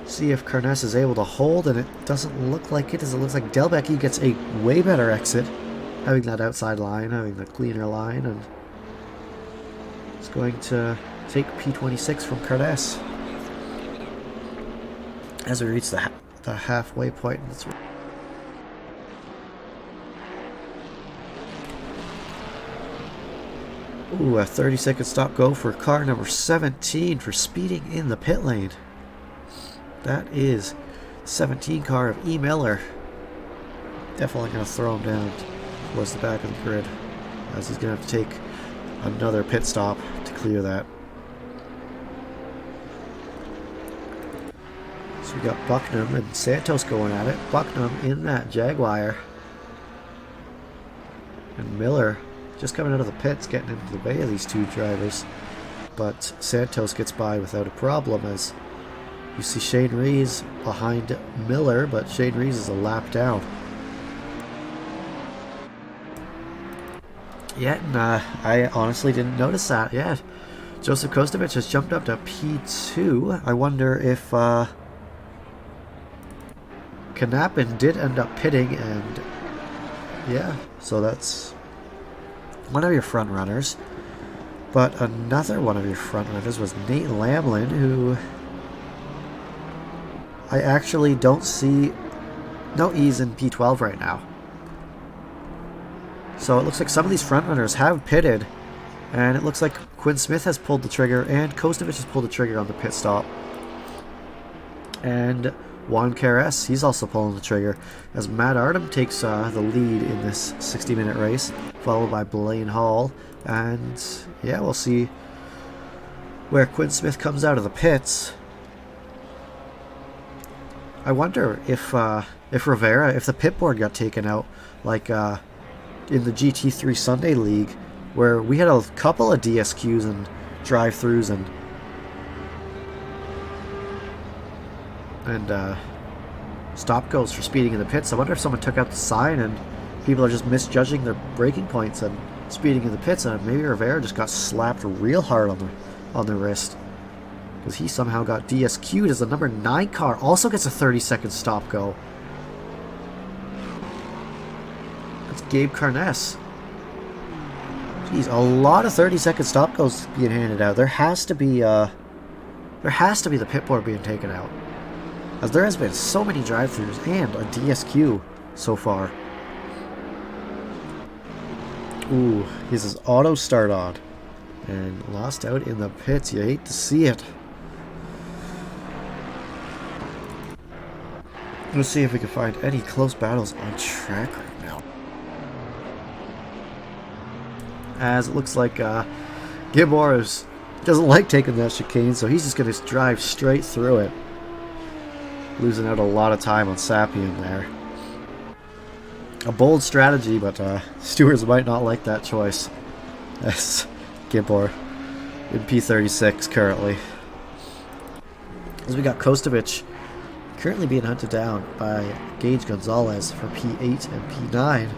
See if Carnes is able to hold, and it doesn't look like it, as it looks like Delbecki gets a way better exit, having that outside line, having the cleaner line, and it's going to take P26 from Carnes. As we reach the halfway point, that's ooh, a 30-second stop go for car number 17 for speeding in the pit lane. That is 17 car of Imola. Definitely going to throw him down towards the back of the grid, as he's going to have to take another pit stop to clear that. So we got Bucknam and Santos going at it. Bucknam in that Jaguar. And Miller just coming out of the pits, getting into the way of these two drivers. But Santos gets by without a problem, as you see Shane Rees behind Miller, but Shane Rees is a lap down. Yeah, and I honestly didn't notice that. Yeah, Joseph Kostovich has jumped up to P2. I wonder if Knapin did end up pitting, and yeah, so that's one of your front runners. But another one of your front runners was Nate Lamlin, who I actually don't see. No, he's in P12 right now. So it looks like some of these front runners have pitted, and it looks like Quinn Smith has pulled the trigger, and Kostovich has pulled the trigger on the pit stop. And Juan Carres, he's also pulling the trigger, as Matt Artem takes the lead in this 60-minute race, followed by Blaine Hall. And yeah, we'll see where Quinn Smith comes out of the pits. I wonder if Rivera, if the pit board got taken out, like in the GT3 Sunday League, where we had a couple of DSQs and drive-throughs and stop goes for speeding in the pits. I wonder if someone took out the sign and people are just misjudging their braking points and speeding in the pits, and maybe Rivera just got slapped real hard on the wrist, because he somehow got DSQ'd, as the number 9 car also gets a 30-second stop go. That's Gabe Carnes. Jeez, a lot of 30-second stop goes being handed out. There has to be the pit board being taken out, as there has been so many drive-thrus and a DSQ so far. Ooh, he has his auto start on and lost out in the pits. You hate to see it. Let's see if we can find any close battles on track right now, as it looks like Gibor doesn't like taking that chicane, so he's just going to drive straight through it, losing out a lot of time on Sapien there. A bold strategy, but stewards might not like that choice. That's Gibor in P36 currently. As we got Kostovich currently being hunted down by Gage Gonzalez for P8 and P9.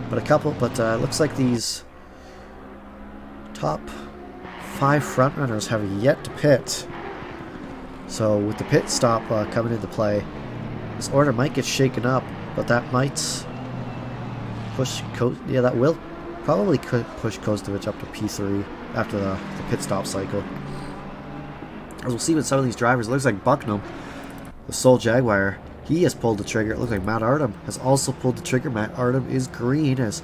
But it looks like these top 5 front runners have yet to pit. So with the pit stop coming into play, this order might get shaken up, but that might push that will probably push Kostovich up to P3 after the pit stop cycle. As we'll see with some of these drivers, it looks like Bucknam, the sole Jaguar, he has pulled the trigger. It looks like Matt Artem has also pulled the trigger. Matt Artem is green, as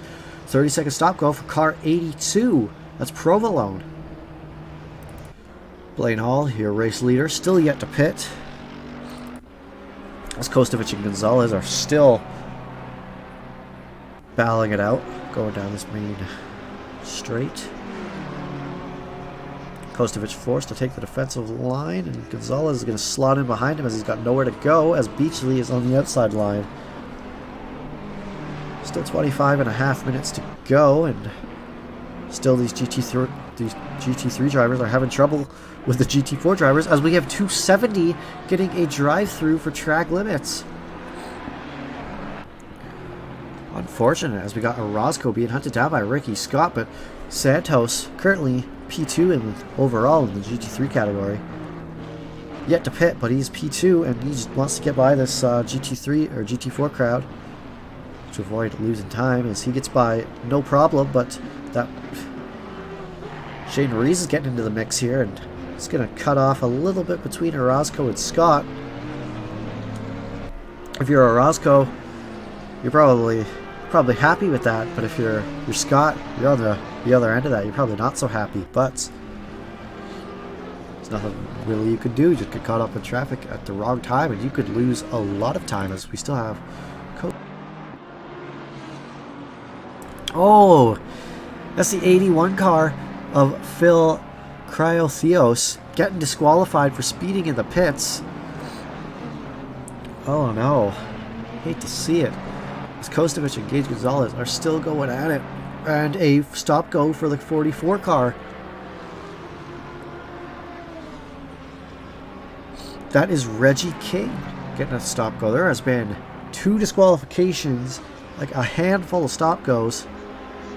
30-second stop go for car 82. That's Provolone. Blaine Hall, your race leader, still yet to pit, as Kostovich and Gonzalez are still battling it out. going down this main straight. Kostovic forced to take the defensive line, and Gonzalez is going to slot in behind him as he's got nowhere to go, as Beachley is on the outside line. Still 25.5 minutes to go, and still these GT3 drivers are having trouble with the GT4 drivers, as we have 270 getting a drive-through for track limits. Unfortunate, as we got Orozco being hunted down by Ricky Scott, but Santos currently P2 overall in the GT3 category. Yet to pit, but he's P2 and he just wants to get by this GT3 or GT4 crowd to avoid losing time, as he gets by no problem. But that Shane Reese is getting into the mix here, and it's going to cut off a little bit between Orozco and Scott. If you're Orozco, you're probably happy with that, but if you're Scott, you're on the other end of that, you're probably not so happy. But there's nothing really you could do. You just get caught up in traffic at the wrong time, and you could lose a lot of time, as we still have Oh, that's the 81 car of Phil Cryotheos getting disqualified for speeding in the pits. Oh no, hate to see it. As Kostovic and Gage Gonzalez are still going at it, and a stop-go for the 44 car. That is Reggie King getting a stop-go. There has been 2 disqualifications, like a handful of stop-goes,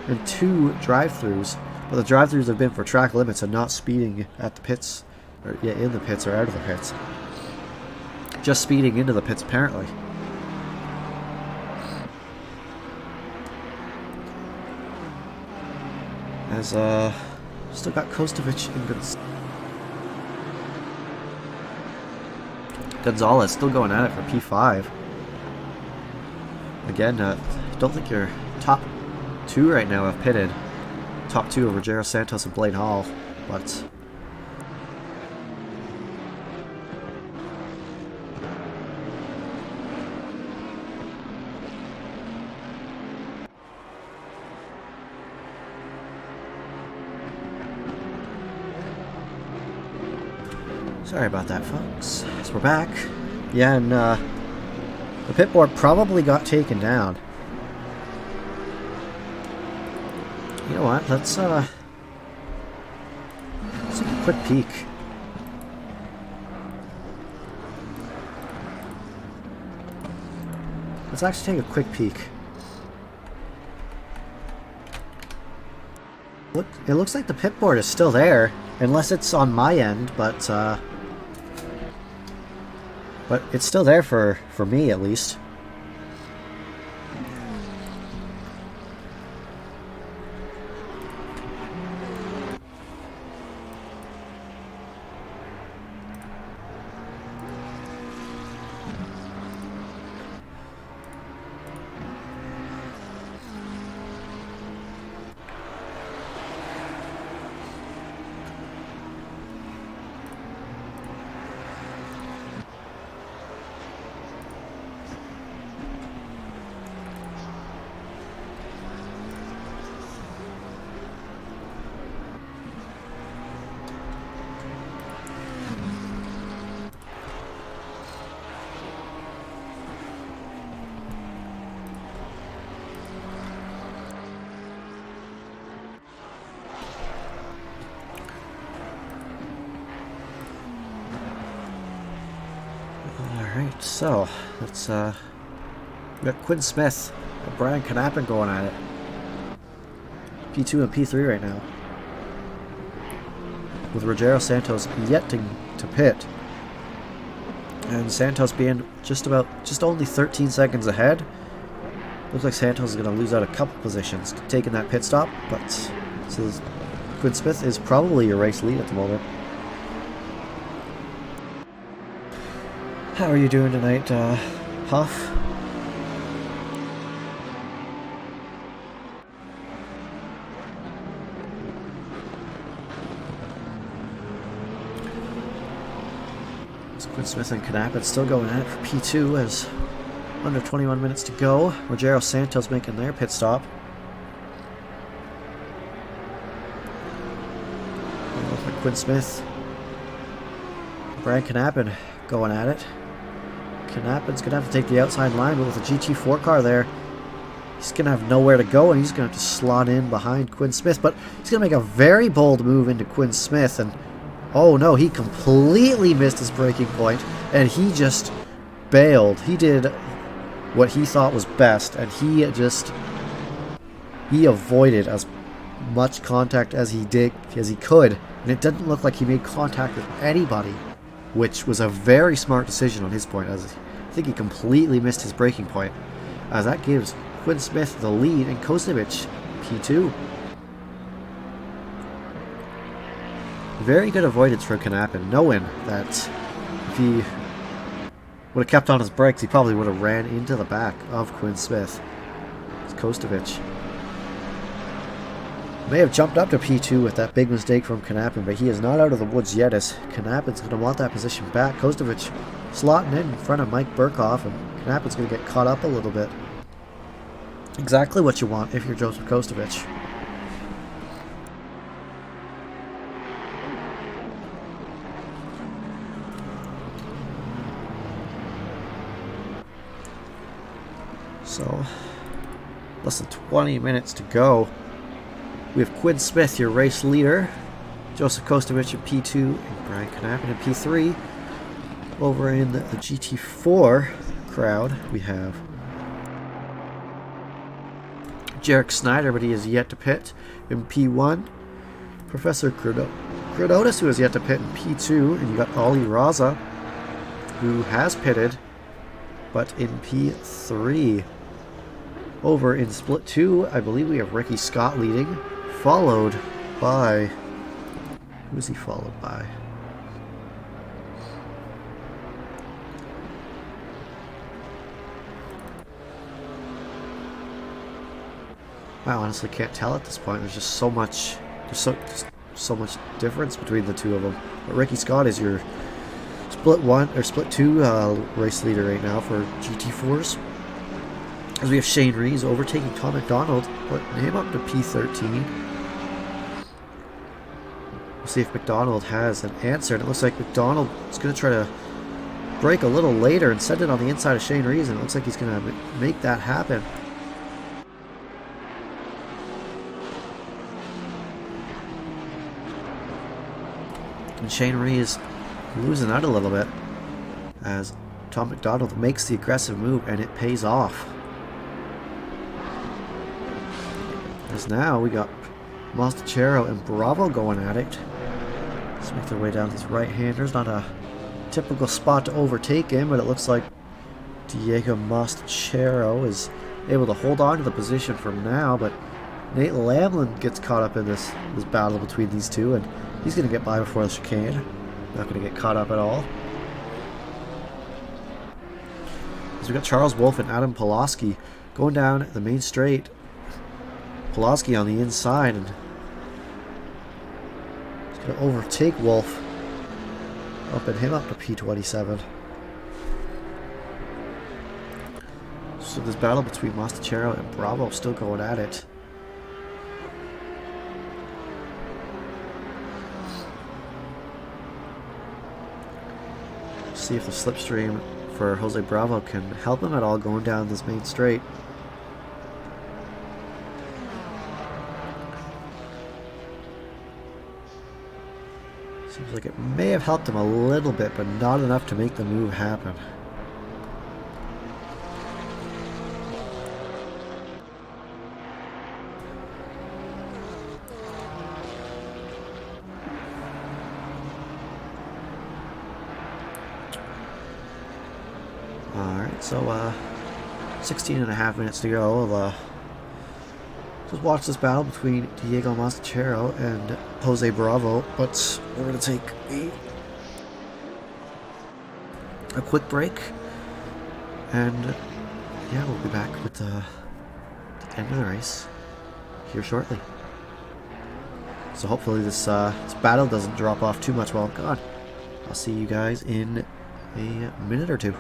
and 2 drive-throughs. But the drive-throughs have been for track limits and not speeding at the pits, or yeah, in the pits or out of the pits. Just speeding into the pits, apparently. As still got Kostovic and Gonzalez still going at it for P5. Again, don't think your top 2 right now have pitted. Top 2 of Rogero Santos and Blaine Hall, but sorry about that, folks. So we're back. Yeah, and the pit board probably got taken down. You know what? Let's take a quick peek. Let's actually take a quick peek. Look, it looks like the pit board is still there, unless it's on my end, but it's still there for me, at least. Alright, so let's we got Quinn Smith and Brian Knappen going at it. P2 and P3 right now. With Rogero Santos yet to pit. And Santos being just only 13 seconds ahead. Looks like Santos is going to lose out a couple positions taking that pit stop, but so Quinn Smith is probably your race lead at the moment. How are you doing tonight, Huff? So Quinn Smith and Knappen still going at it for P2 as under 21 minutes to go. Rogero Santos making their pit stop. Looks like Quinn Smith. Brian Knappen going at it. Knappen's going to have to take the outside line, but with a GT4 car there, he's going to have nowhere to go, and he's going to have to slot in behind Quinn Smith. But he's going to make a very bold move into Quinn Smith, and oh no, he completely missed his braking point, and he just bailed. He did what he thought was best, and he avoided as much contact as he could, and it didn't look like he made contact with anybody, which was a very smart decision on his point, as I think he completely missed his braking point, as that gives Quinn Smith the lead and Kostovich P2. Very good avoidance for Knappen, knowing that if he would have kept on his brakes, he probably would have ran into the back of Quinn Smith. It's Kostovich. May have jumped up to P2 with that big mistake from Knappen, but he is not out of the woods yet, as Knappen's going to want that position back. Kostovich slotting in front of Mike Burkhoff, and Knappen's going to get caught up a little bit. Exactly what you want if you're Joseph Kostovich. So, less than 20 minutes to go. We have Quinn Smith, your race leader, Joseph Kostovich in P2, and Brian Knappen in P3. Over in the GT4 crowd, we have Jarek Snyder, but he is yet to pit in P1. Professor Credonis, who is yet to pit in P2. And you got Ollie Raza, who has pitted, but in P3. Over in Split 2, I believe we have Ricky Scott leading, followed by... Who is he followed by? I honestly can't tell at this point. There's just so much... There's so much difference between the two of them. But Ricky Scott is your Split 2 race leader right now for GT4s. As we have Shane Rees overtaking Tom McDonald, putting him up to P13. We'll see if McDonald has an answer, and it looks like McDonald is going to try to brake a little later and send it on the inside of Shane Rees, and it looks like he's going to make that happen. And Shane Rees losing out a little bit as Tom McDonald makes the aggressive move, and it pays off. As now we got Mostachero and Bravo going at it. Let's make their way down these right-handers. Not a typical spot to overtake him, but it looks like Diego Mostachero is able to hold on to the position for now, but Nate Lamlin gets caught up in this battle between these two, and he's going to get by before the chicane. Not going to get caught up at all. As we got Charles Wolfe and Adam Pulaski going down the main straight. Pulaski on the inside, and he's going to overtake Wolf, upping him up to P27. So this battle between Mostachero and Bravo still going at it. See if the slipstream for Jose Bravo can help him at all going down this main straight. Seems like it may have helped him a little bit, but not enough to make the move happen. Alright, so 16 and a half minutes to go. We'll just watch this battle between Diego Mostachero and Jose Bravo, but we're going to take a quick break, and yeah, we'll be back with the end of the race here shortly. So hopefully this battle doesn't drop off too much while I'm gone. I'll see you guys in a minute or two.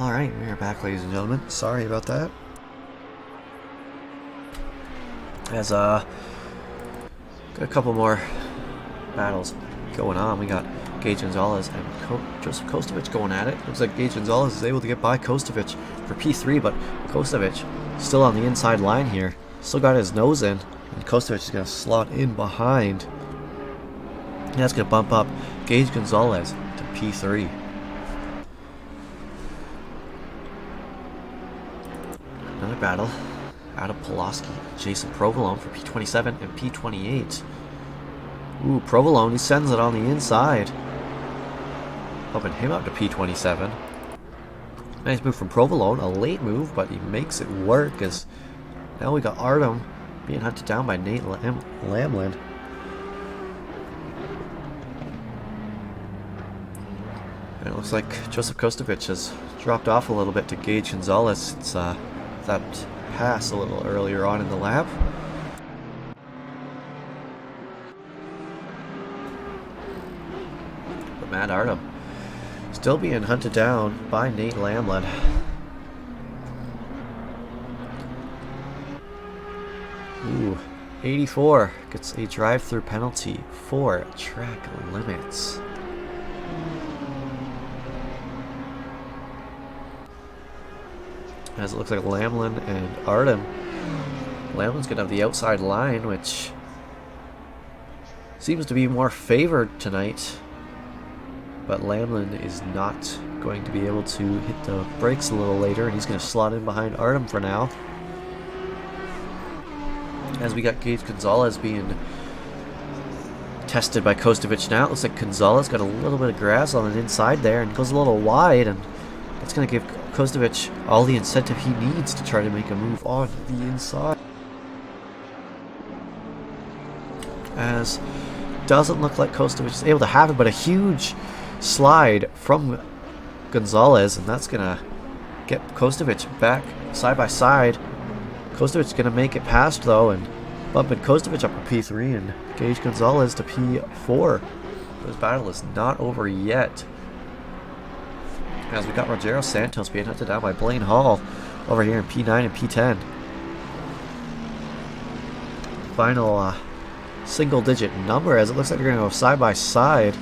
Alright, we are back, ladies and gentlemen. Sorry about that. As, got a couple more battles going on. We got Gage Gonzalez and Joseph Kostovic going at it. Looks like Gage Gonzalez is able to get by Kostovic for P3, but Kostovic still on the inside line here. Still got his nose in, and Kostovic is going to slot in behind. And that's going to bump up Gage Gonzalez to P3. Another battle. Adam Pulaski, Jason Provolone for P27 and P28. Ooh, Provolone, he sends it on the inside. Bumping him up to P27. Nice move from Provolone, a late move, but he makes it work as now we got Artem being hunted down by Nate Lamlin. And it looks like Joseph Kostovic has dropped off a little bit to Gage Gonzalez. It's that pass a little earlier on in the lap. But Matt Artem still being hunted down by Nate Lamlin. Ooh, 84 gets a drive-through penalty for track limits. As it looks like Lamlin and Artem. Lamlin's going to have the outside line, which seems to be more favored tonight. But Lamlin is not going to be able to hit the brakes a little later, and he's going to slot in behind Artem for now. As we got Gage Gonzalez being tested by Kostovic now. It looks like Gonzalez got a little bit of grass on the inside there and goes a little wide, and that's going to give Kostovic all the incentive he needs to try to make a move on the inside. As doesn't look like Kostovic is able to have it, but a huge slide from Gonzalez, and that's going to get Kostovic back side by side. Kostovic's going to make it past, though, and bumping Kostovic up to P3 and Gage Gonzalez to P4. This battle is not over yet. As we got Rogero Santos being hunted down by Blaine Hall over here in P9 and P10. Final single-digit number, as it looks like they're going to go side by side.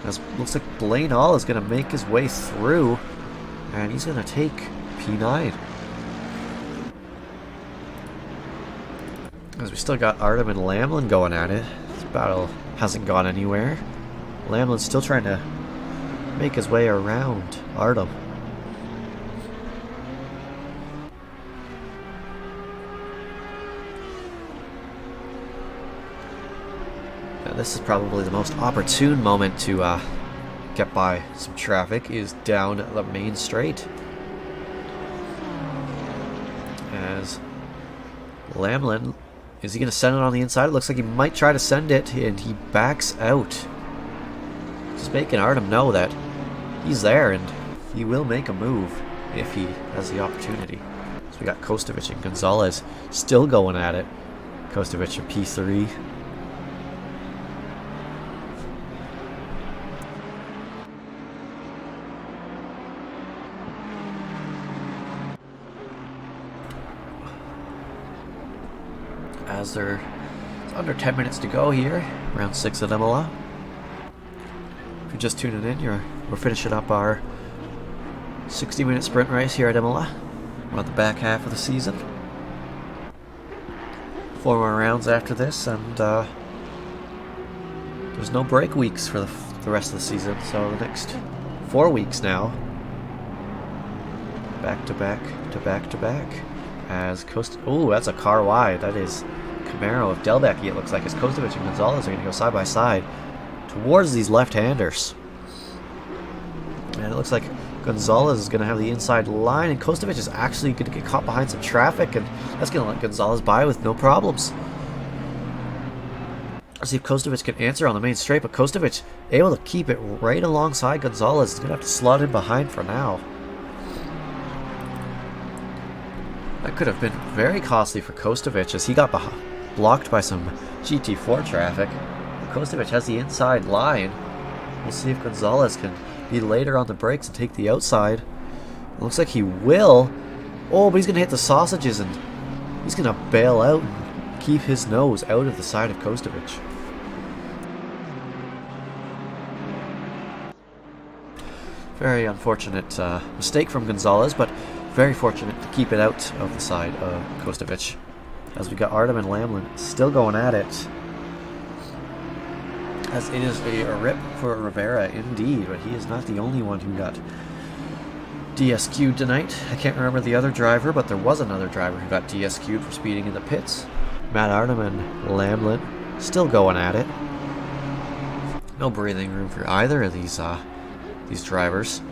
As it looks like Blaine Hall is going to make his way through, and he's going to take P9. As we still got Artem and Lamlin going at it. This battle hasn't gone anywhere. Lamlin's still trying to make his way around Artem. Now this is probably the most opportune moment to get by some traffic, is down the main straight. As Lamlin, is he going to send it on the inside? It looks like he might try to send it, and he backs out. Just making Artem know that he's there, and he will make a move if he has the opportunity. So we got Kostovic and Gonzalez still going at it. Kostovic at P3. As it's under 10 minutes to go here, round 6 at Imola. If you're just tuning in, we're finishing up our 60-minute sprint race here at Imola. We're on the back half of the season. 4 more rounds after this, and there's no break weeks for the rest of the season, so the next 4 weeks now, back to back to back to back. As oh, that's a car wide. That is Camaro of Delbecki, it looks like, as Kostovic and Gonzalez are going to go side by side towards these left-handers. And it looks like Gonzalez is going to have the inside line, and Kostovic is actually going to get caught behind some traffic, and that's going to let Gonzalez by with no problems. Let's see if Kostovic can answer on the main straight, but Kostovic able to keep it right alongside Gonzalez. He's going to have to slot in behind for now. That could have been very costly for Kostovic, as he got blocked by some GT4 traffic. Kostovic has the inside line. We'll see if Gonzalez can be later on the brakes and take the outside. It looks like he will. Oh, but he's going to hit the sausages and he's going to bail out and keep his nose out of the side of Kostovic. Very unfortunate mistake from Gonzalez, but very fortunate to keep it out of the side of Kostovic. As we got Artem and Lamlin still going at it. As it is a rip for Rivera indeed, but he is not the only one who got DSQ'd tonight. I can't remember the other driver, but there was another driver who got DSQ'd for speeding in the pits. Matt Artem and Lamlin still going at it. No breathing room for either of these drivers.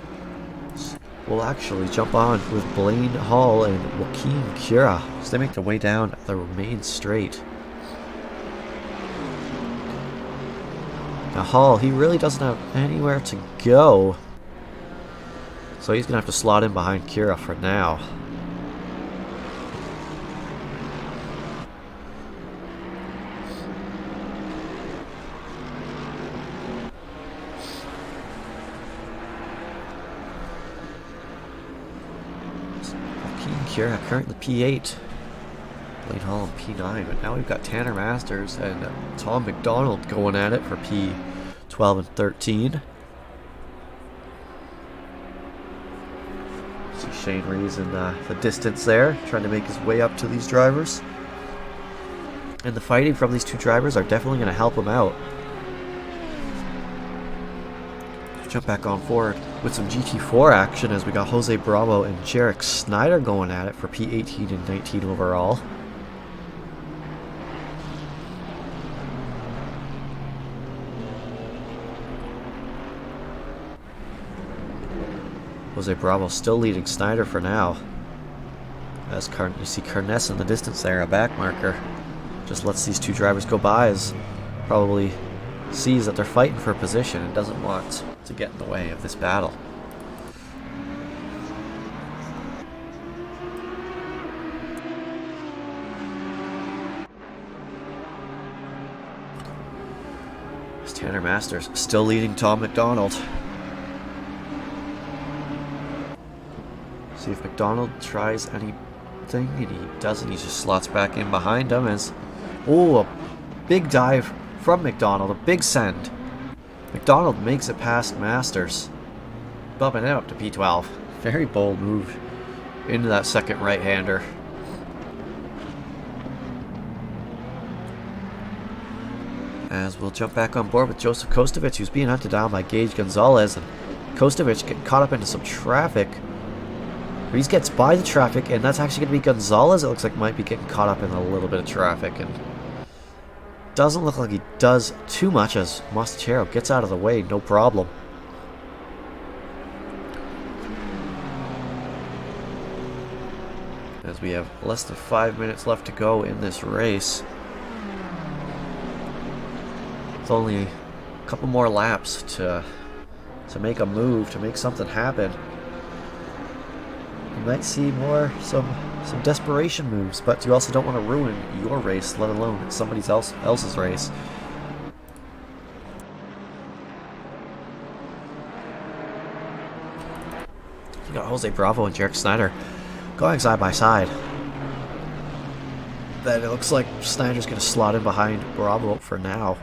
We'll actually jump on with Blaine Hall and Joaquin Cura as they make their way down the main straight. Now Hall, he really doesn't have anywhere to go, so he's going to have to slot in behind Cura for now. Cura currently P8, Blaine Hall in P9, but now we've got Tanner Masters and Tom McDonald going at it for P12 and 13. See Shane Rees in the distance there, trying to make his way up to these drivers. And the fighting from these two drivers are definitely going to help him out. Jump back on forward with some GT4 action as we got Jose Bravo and Jarek Snyder going at it for P18 and 19 overall. Jose Bravo still leading Snyder for now. As you see Carness in the distance there, a back marker. Just lets these two drivers go by as probably sees that they're fighting for position and doesn't want to get in the way of this battle. Tanner Masters still leading Tom McDonald. See if McDonald tries anything, and he doesn't. He just slots back in behind him as, oh, a big dive from McDonald, a big send. McDonald makes it past Masters, bumping it up to P12. Very bold move into that second right-hander. As we'll jump back on board with Joseph Kostovic, who's being hunted down by Gage Gonzalez, and Kostovic getting caught up into some traffic. Rees gets by the traffic, and that's actually going to be Gonzalez. It looks like might be getting caught up in a little bit of traffic, and doesn't look like he does too much as Mostachero gets out of the way, no problem. As we have less than 5 minutes left to go in this race. It's only a couple more laps to make a move, to make something happen. You might see some desperation moves, but you also don't want to ruin your race, let alone somebody else's race. You got Jose Bravo and Jarek Snyder going side by side. Then it looks like Snyder's going to slot in behind Bravo for now.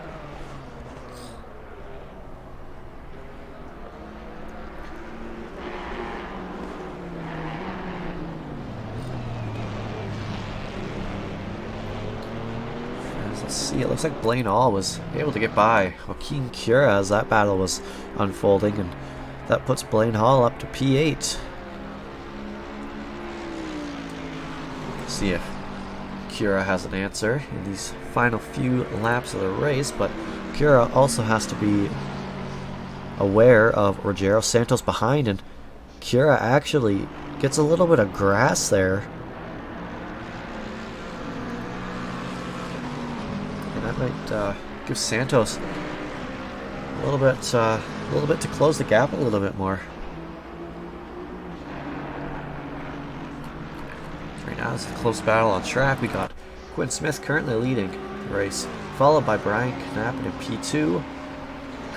Let's see, it looks like Blaine Hall was able to get by Joaquin Cura as that battle was unfolding, and that puts Blaine Hall up to P8. See if Cura has an answer in these final few laps of the race, but Cura also has to be aware of Rogero Santos behind, and Cura actually gets a little bit of grass there. And that might give Santos a little bit to close the gap a little bit more. Right now, it's a close battle on track. We got Quinn Smith currently leading the race, followed by Brian Knapp in P2.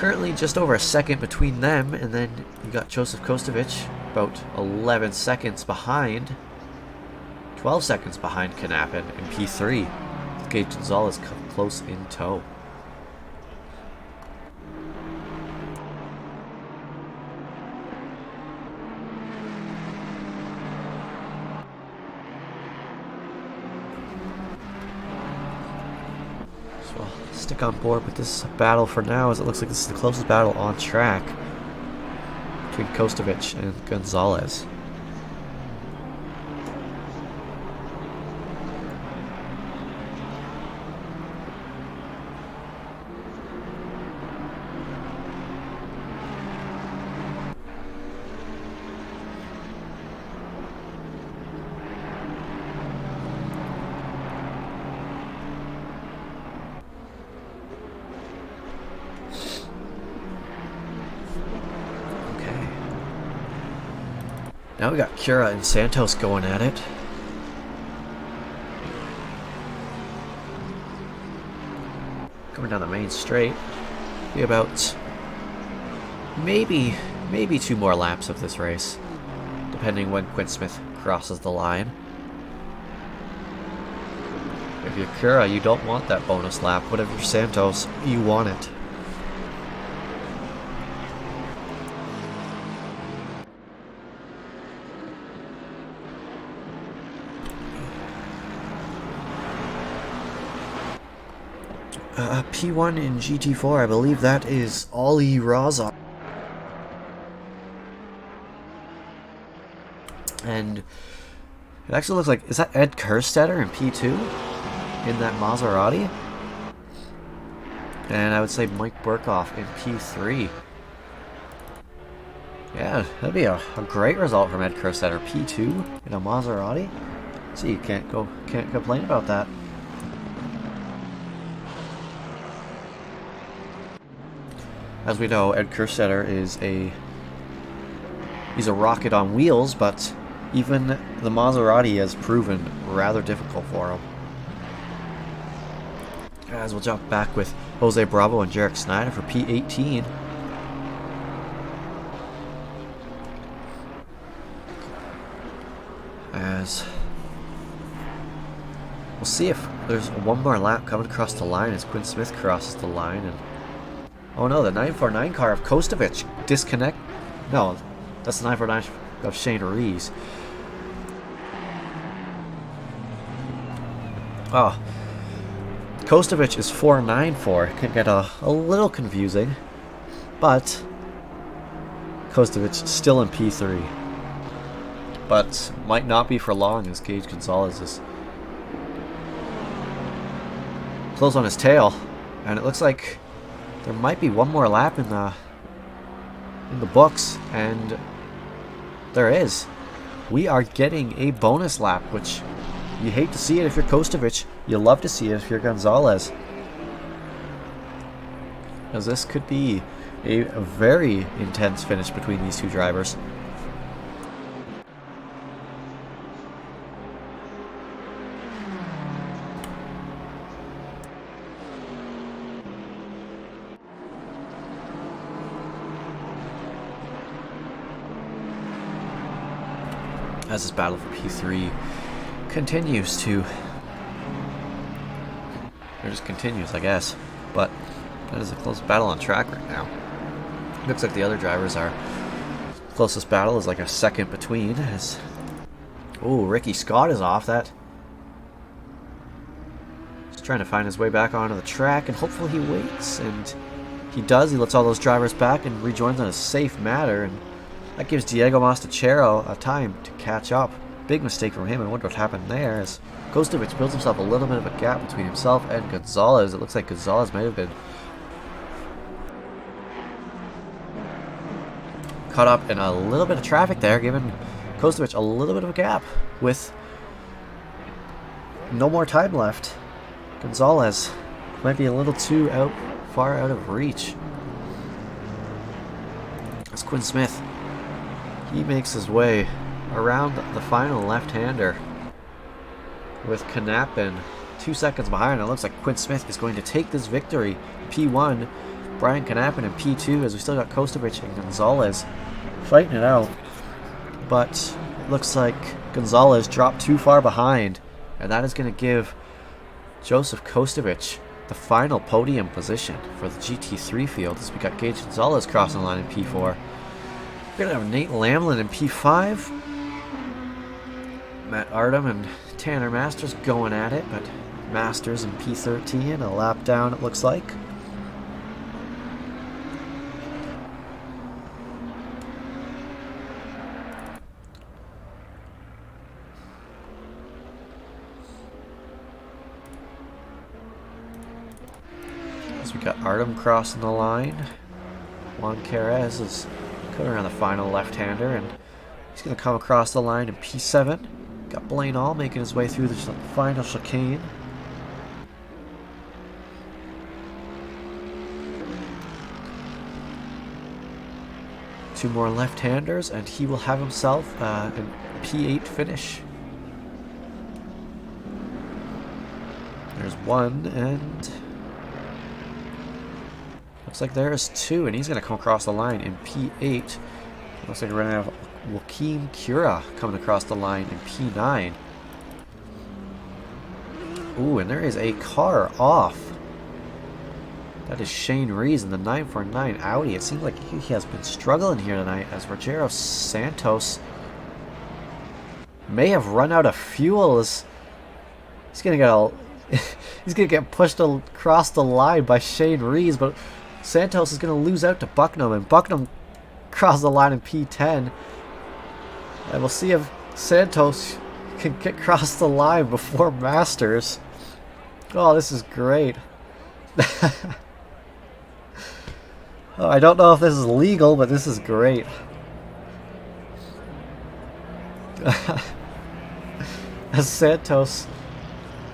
Currently just over a second between them, and then you got Joseph Kostovic about 11 seconds behind, 12 seconds behind Knappen in P3. Gage Gonzalez close in tow. So I'll stick on board with this battle for now, as it looks like this is the closest battle on track between Kostovic and Gonzalez. Now we got Cura and Santos going at it. Coming down the main straight. Be about maybe 2 more laps of this race, depending when Quinn Smith crosses the line. If you're Cura, you don't want that bonus lap. But if you're Santos, you want it. P1 in GT4, I believe that is Ollie Raza. And it actually looks like, is that Ed Kerstetter in P2? In that Maserati? And I would say Mike Burkhoff in P3. Yeah, that'd be a great result from Ed Kerstetter. P2 in a Maserati? So you can't complain about that. As we know, Ed Kerstetter he's a rocket on wheels, but even the Maserati has proven rather difficult for him. As we'll jump back with Jose Bravo and Jarek Snyder for P18. As we'll see if there's one more lap coming across the line as Quinn Smith crosses the line. And oh no, the 949 car of Kostovic disconnect. No, that's the 949 of Shane Rees. Oh, Kostovic is 494. It can get a little confusing, but Kostovic still in P3. But might not be for long, as Gage Gonzalez is close on his tail, and it looks like there might be one more lap in the books, and there is. We are getting a bonus lap, which you hate to see it if you're Kostovic. You love to see it if you're Gonzalez, as this could be a very intense finish between these two drivers. As this battle for P3 continues to, or just continues, I guess, but that is a close battle on track right now. Looks like the other drivers are, closest battle is like a second between. As, oh, Ricky Scott is off that. He's trying to find his way back onto the track, and hopefully he waits, and he does. He lets all those drivers back and rejoins in a safe manner, and that gives Diego Mastachero a time to catch up. Big mistake from him. I wonder what happened there, as Kostovic builds himself a little bit of a gap between himself and Gonzalez. It looks like Gonzalez might have been caught up in a little bit of traffic there, giving Kostovic a little bit of a gap with no more time left. Gonzalez might be a little too far out of reach. That's Quinn Smith. He makes his way around the final left-hander with Knappen 2 seconds behind. It looks like Quinn Smith is going to take this victory. P1 Brian Knappen in P2 as we still got Kostovich and Gonzalez fighting it out. But it looks like Gonzalez dropped too far behind, and that is going to give Joseph Kostovich the final podium position for the GT3 field as we got Gage Gonzalez crossing the line in P4. We're going to have Nate Lamlin in P5. Matt Artem and Tanner Masters going at it, but Masters in P13, a lap down it looks like. As we got Artem crossing the line. Juan Carez is coming around the final left-hander, and he's going to come across the line in P7. Got Blaine All making his way through the final chicane. Two more left-handers, and he will have himself a P8 finish. There's one, and looks like there's two, and he's going to come across the line in P8. Looks like we're going to have Joaquin Cura coming across the line in P9. Ooh, and there is a car off. That is Shane Rees in the 949 Audi. It seems like he has been struggling here tonight as Rogero Santos may have run out of fuel. As he's gonna get pushed across the line by Shane Rees, but Santos is gonna lose out to Bucknam, and Bucknam crossed the line in P10. And we'll see if Santos can get across the line before Masters. Oh, this is great. Oh, I don't know if this is legal, but this is great. As Santos,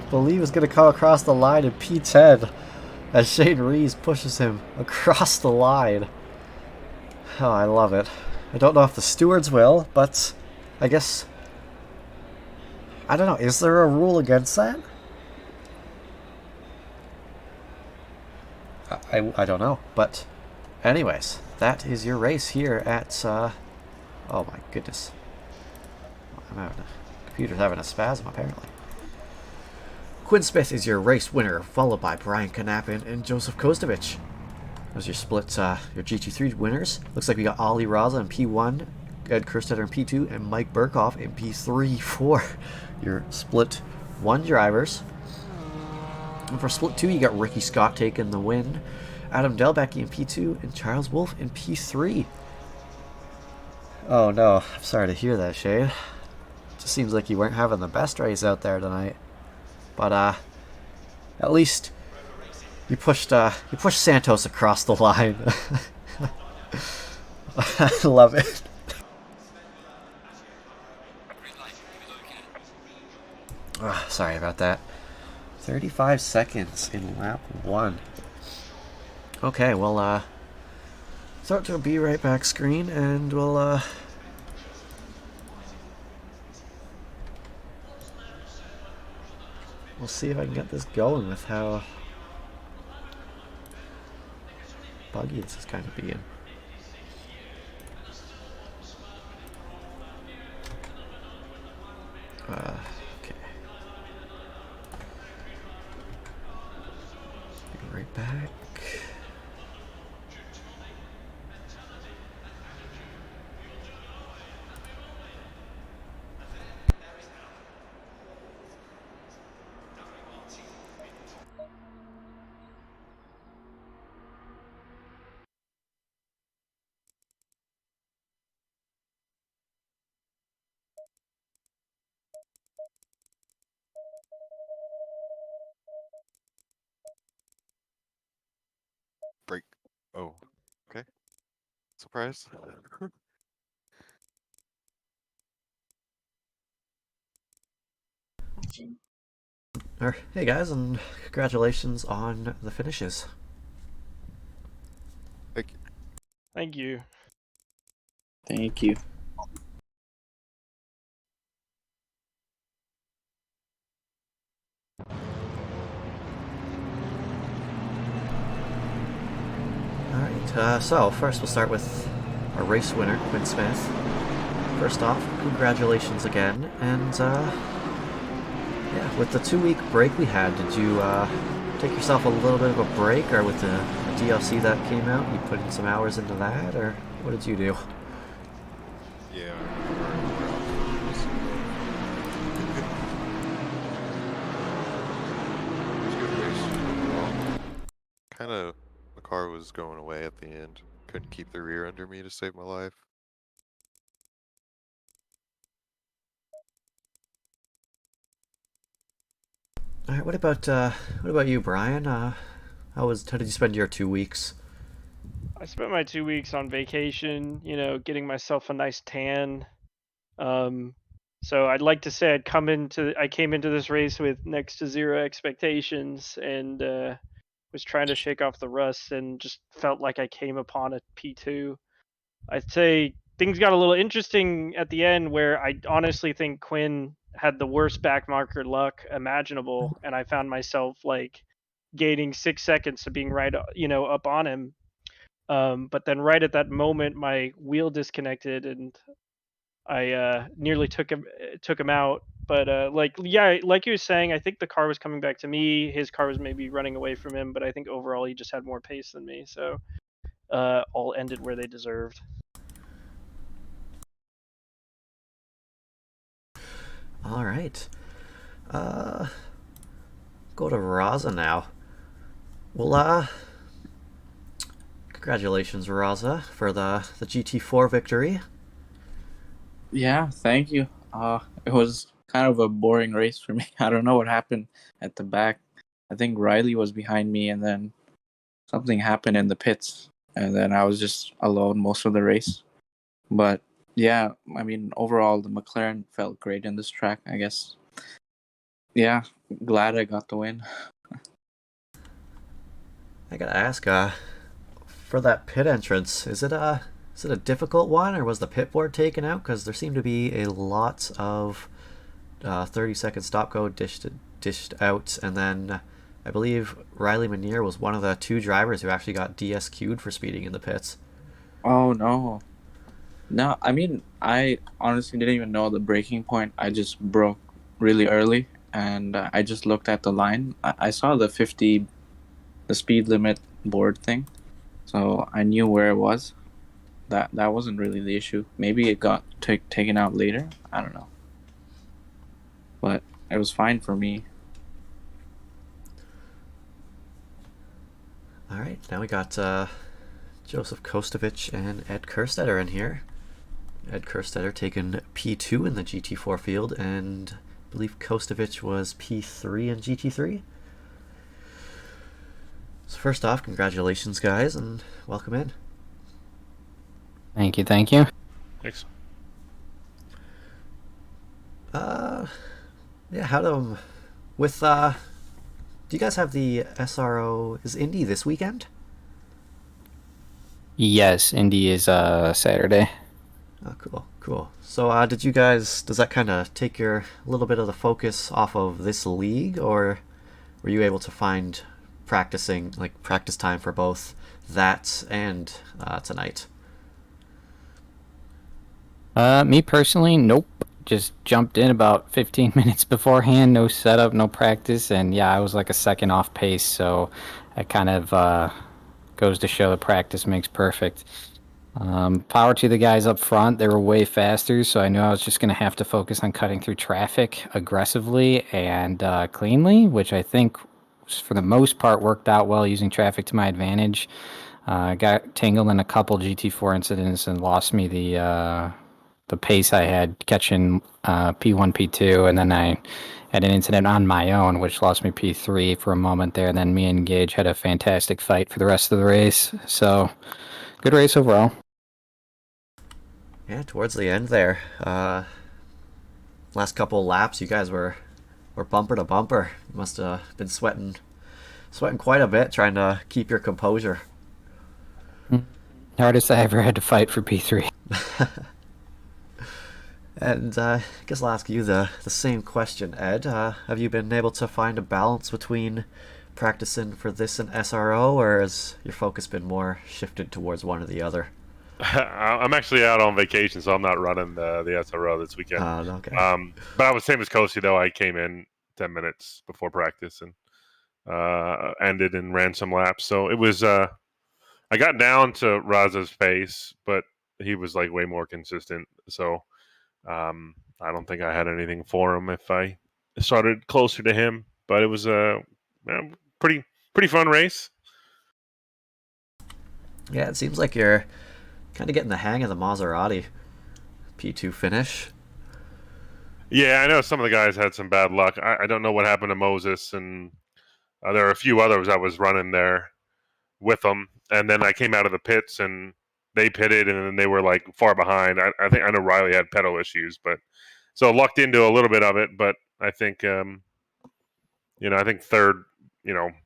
I believe, is going to come across the line in P10 as Shane Rees pushes him across the line. Oh, I love it. I don't know if the stewards will, but I guess, I don't know, is there a rule against that? I don't know, but anyways, that is your race here at, oh my goodness. Computer's having a spasm, apparently. Quinn Smith is your race winner, followed by Brian Knappen and Joseph Kostovich. Those are your split, your GT3 winners. Looks like we got Ollie Raza in P1, Ed Kerstetter in P2, and Mike Burkhoff in P3 for your split 1 drivers. And for split 2, you got Ricky Scott taking the win, Adam Delbecky in P2, and Charles Wolf in P3. Oh no, I'm sorry to hear that, Shane. Just seems like you weren't having the best race out there tonight. But at least you pushed Santos across the line. I love it. Sorry about that. 35 seconds in lap 1. Okay, well, start to a be right back screen, and we'll see if I can get this going with how buggy this is kind of being. Okay. Be right back. Break. Oh, okay. Surprise. Hey guys, and congratulations on the finishes. Thank you. Thank you. Thank you. So first we'll start with our race winner, Quinn Smith. First off, congratulations again, and yeah, with the 2-week break we had, did you take yourself a little bit of a break, or with the DLC that came out, you put in some hours into that, or what did you do? Yeah. It was a good race overall. Kind of, the car was going away at the end. Couldn't keep the rear under me to save my life. All right, what about you, Brian? How did you spend your 2 weeks? I spent my 2 weeks on vacation, getting myself a nice tan. So I'd like to say I came into this race with next to zero expectations and was trying to shake off the rust and just felt like I came upon a P2. I'd say things got a little interesting at the end where I honestly think Quinn had the worst backmarker luck imaginable, and I found myself like gaining 6 seconds to being right, up on him. But then right at that moment, my wheel disconnected and I nearly took him out. But like yeah, like you were saying, I think the car was coming back to me. His car was maybe running away from him, but I think overall he just had more pace than me. So all ended where they deserved. All right. Go to Raza now. Well, congratulations, Raza, for the GT4 victory. Yeah, thank you. It was kind of a boring race for me. I don't know what happened at the back. I think Riley was behind me, and then something happened in the pits, and then I was just alone most of the race. But yeah, I mean, overall, the McLaren felt great in this track, I guess. Yeah, glad I got the win. I gotta ask, for that pit entrance, is it a difficult one, or was the pit board taken out? Because there seemed to be a lot of 30-second stop go dished out, and then I believe Riley Manier was one of the 2 drivers who actually got DSQ'd for speeding in the pits. Oh no. No, I mean, I honestly didn't even know the breaking point. I just broke really early, and I just looked at the line. I saw the 50, the speed limit board thing, so I knew where it was. That wasn't really the issue. Maybe it got taken out later. I don't know, but it was fine for me. All right, now we got Joseph Kostovich and Ed Kerstetter in here. Ed Kerstetter taken P2 in the GT4 field, and I believe Kostovich was P3 in GT3. So first off, congratulations, guys, and welcome in. Thank you, thank you. Thanks. Yeah, do you guys have the SRO, is Indy this weekend? Yes, Indy is Saturday. Oh, cool. So, does that kind of take a little bit of the focus off of this league, or were you able to find practice time for both that and tonight? Me personally, nope. Just jumped in about 15 minutes beforehand, no setup, no practice, and yeah, I was like a second off pace, so it kind of goes to show the practice makes perfect. Power to the guys up front. They were way faster, so I knew I was just going to have to focus on cutting through traffic aggressively and cleanly, which I think for the most part worked out well using traffic to my advantage. I got tangled in a couple GT4 incidents and lost me the pace I had catching P1, P2, and then I had an incident on my own, which lost me P3 for a moment there. And then me and Gage had a fantastic fight for the rest of the race. So, good race overall. Yeah, towards the end there, last couple laps, you guys were bumper to bumper. You must have been sweating quite a bit trying to keep your composure. Hardest I ever had to fight for P3. And I guess I'll ask you the same question, Ed. Have you been able to find a balance between practicing for this and SRO, or has your focus been more shifted towards one or the other? I'm actually out on vacation, so I'm not running the SRO this weekend. Okay. But I was same as Kosi though. I came in 10 minutes before practice and ended and ran some laps. So it was. I got down to Raza's pace, but he was like way more consistent. So I don't think I had anything for him if I started closer to him. But it was a pretty fun race. Yeah, it seems like you're kind of getting the hang of the Maserati P2 finish. Yeah, I know some of the guys had some bad luck. I don't know what happened to Moses, and there are a few others I was running there with them, and then I came out of the pits and they pitted, and then they were like far behind. I think I know Riley had pedal issues, but so lucked into a little bit of it. But I think I think third,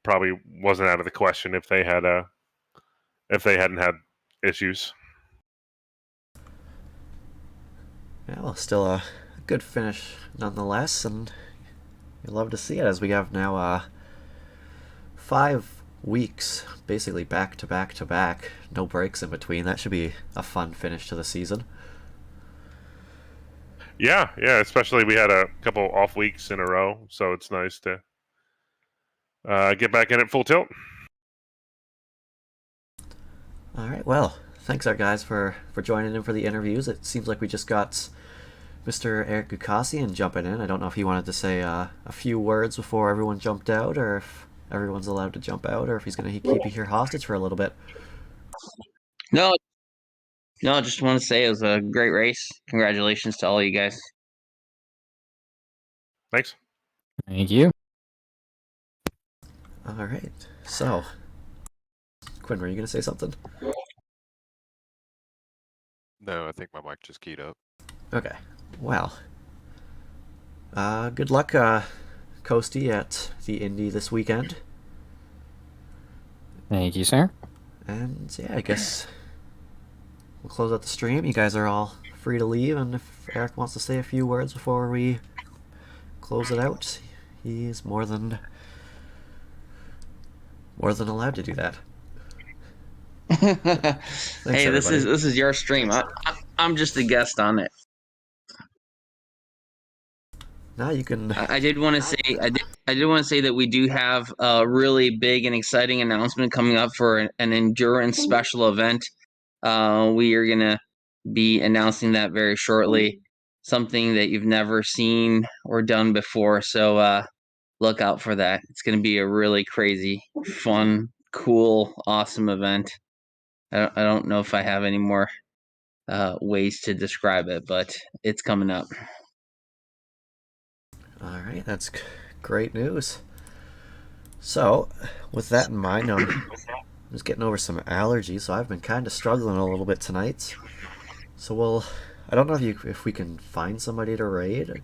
probably wasn't out of the question if they hadn't had issues. Yeah, well, still a good finish nonetheless, and you love to see it as we have now 5 weeks, basically back to back to back, no breaks in between. That should be a fun finish to the season. Yeah, especially we had a couple off weeks in a row, so it's nice to get back in at full tilt. All right, well, thanks, our guys, for joining in for the interviews. It seems like we just got Mr. Eric Gukassian jumping in. I don't know if he wanted to say a few words before everyone jumped out, or if everyone's allowed to jump out, or if he's going to keep you here hostage for a little bit. No, no, just want to say it was a great race. Congratulations to all you guys. Thanks. Thank you. All right, so Quinn, were you going to say something? No, I think my mic just keyed up. Okay, well, good luck, Coasty, at the Indy this weekend. Thank you, sir. And yeah, I guess we'll close out the stream. You guys are all free to leave, and if Eric wants to say a few words before we close it out, he is more than allowed to do that. Thanks, Hey, everybody. this is your stream. I'm just a guest on it. Now you can. I did want to say I did want to say that we do have a really big and exciting announcement coming up for an endurance special event. We are gonna be announcing that very shortly. Something that you've never seen or done before. So look out for that. It's gonna be a really crazy, fun, cool, awesome event. I don't know if I have any more ways to describe it, but it's coming up. All right, that's great news. So, with that in mind, I'm just getting over some allergies, so I've been kind of struggling a little bit tonight. So I don't know if we can find somebody to raid,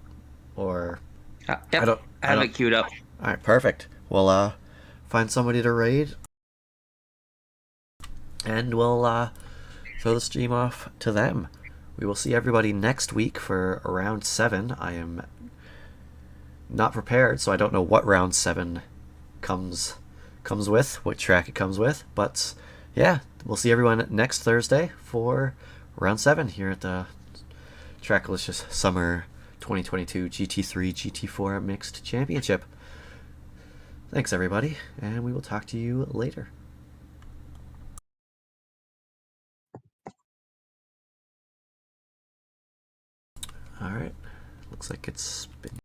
or Yep, I have it queued up. All right, perfect. We'll find somebody to raid, and we'll throw the stream off to them. We will see everybody next week for round 7. I am not prepared, so I don't know what round 7 comes with, what track it comes with. But yeah, we'll see everyone next Thursday for round 7 here at the Trackilicious Summer 2022 GT3 GT4 Mixed Championship. Thanks, everybody, and we will talk to you later. All right, looks like it's been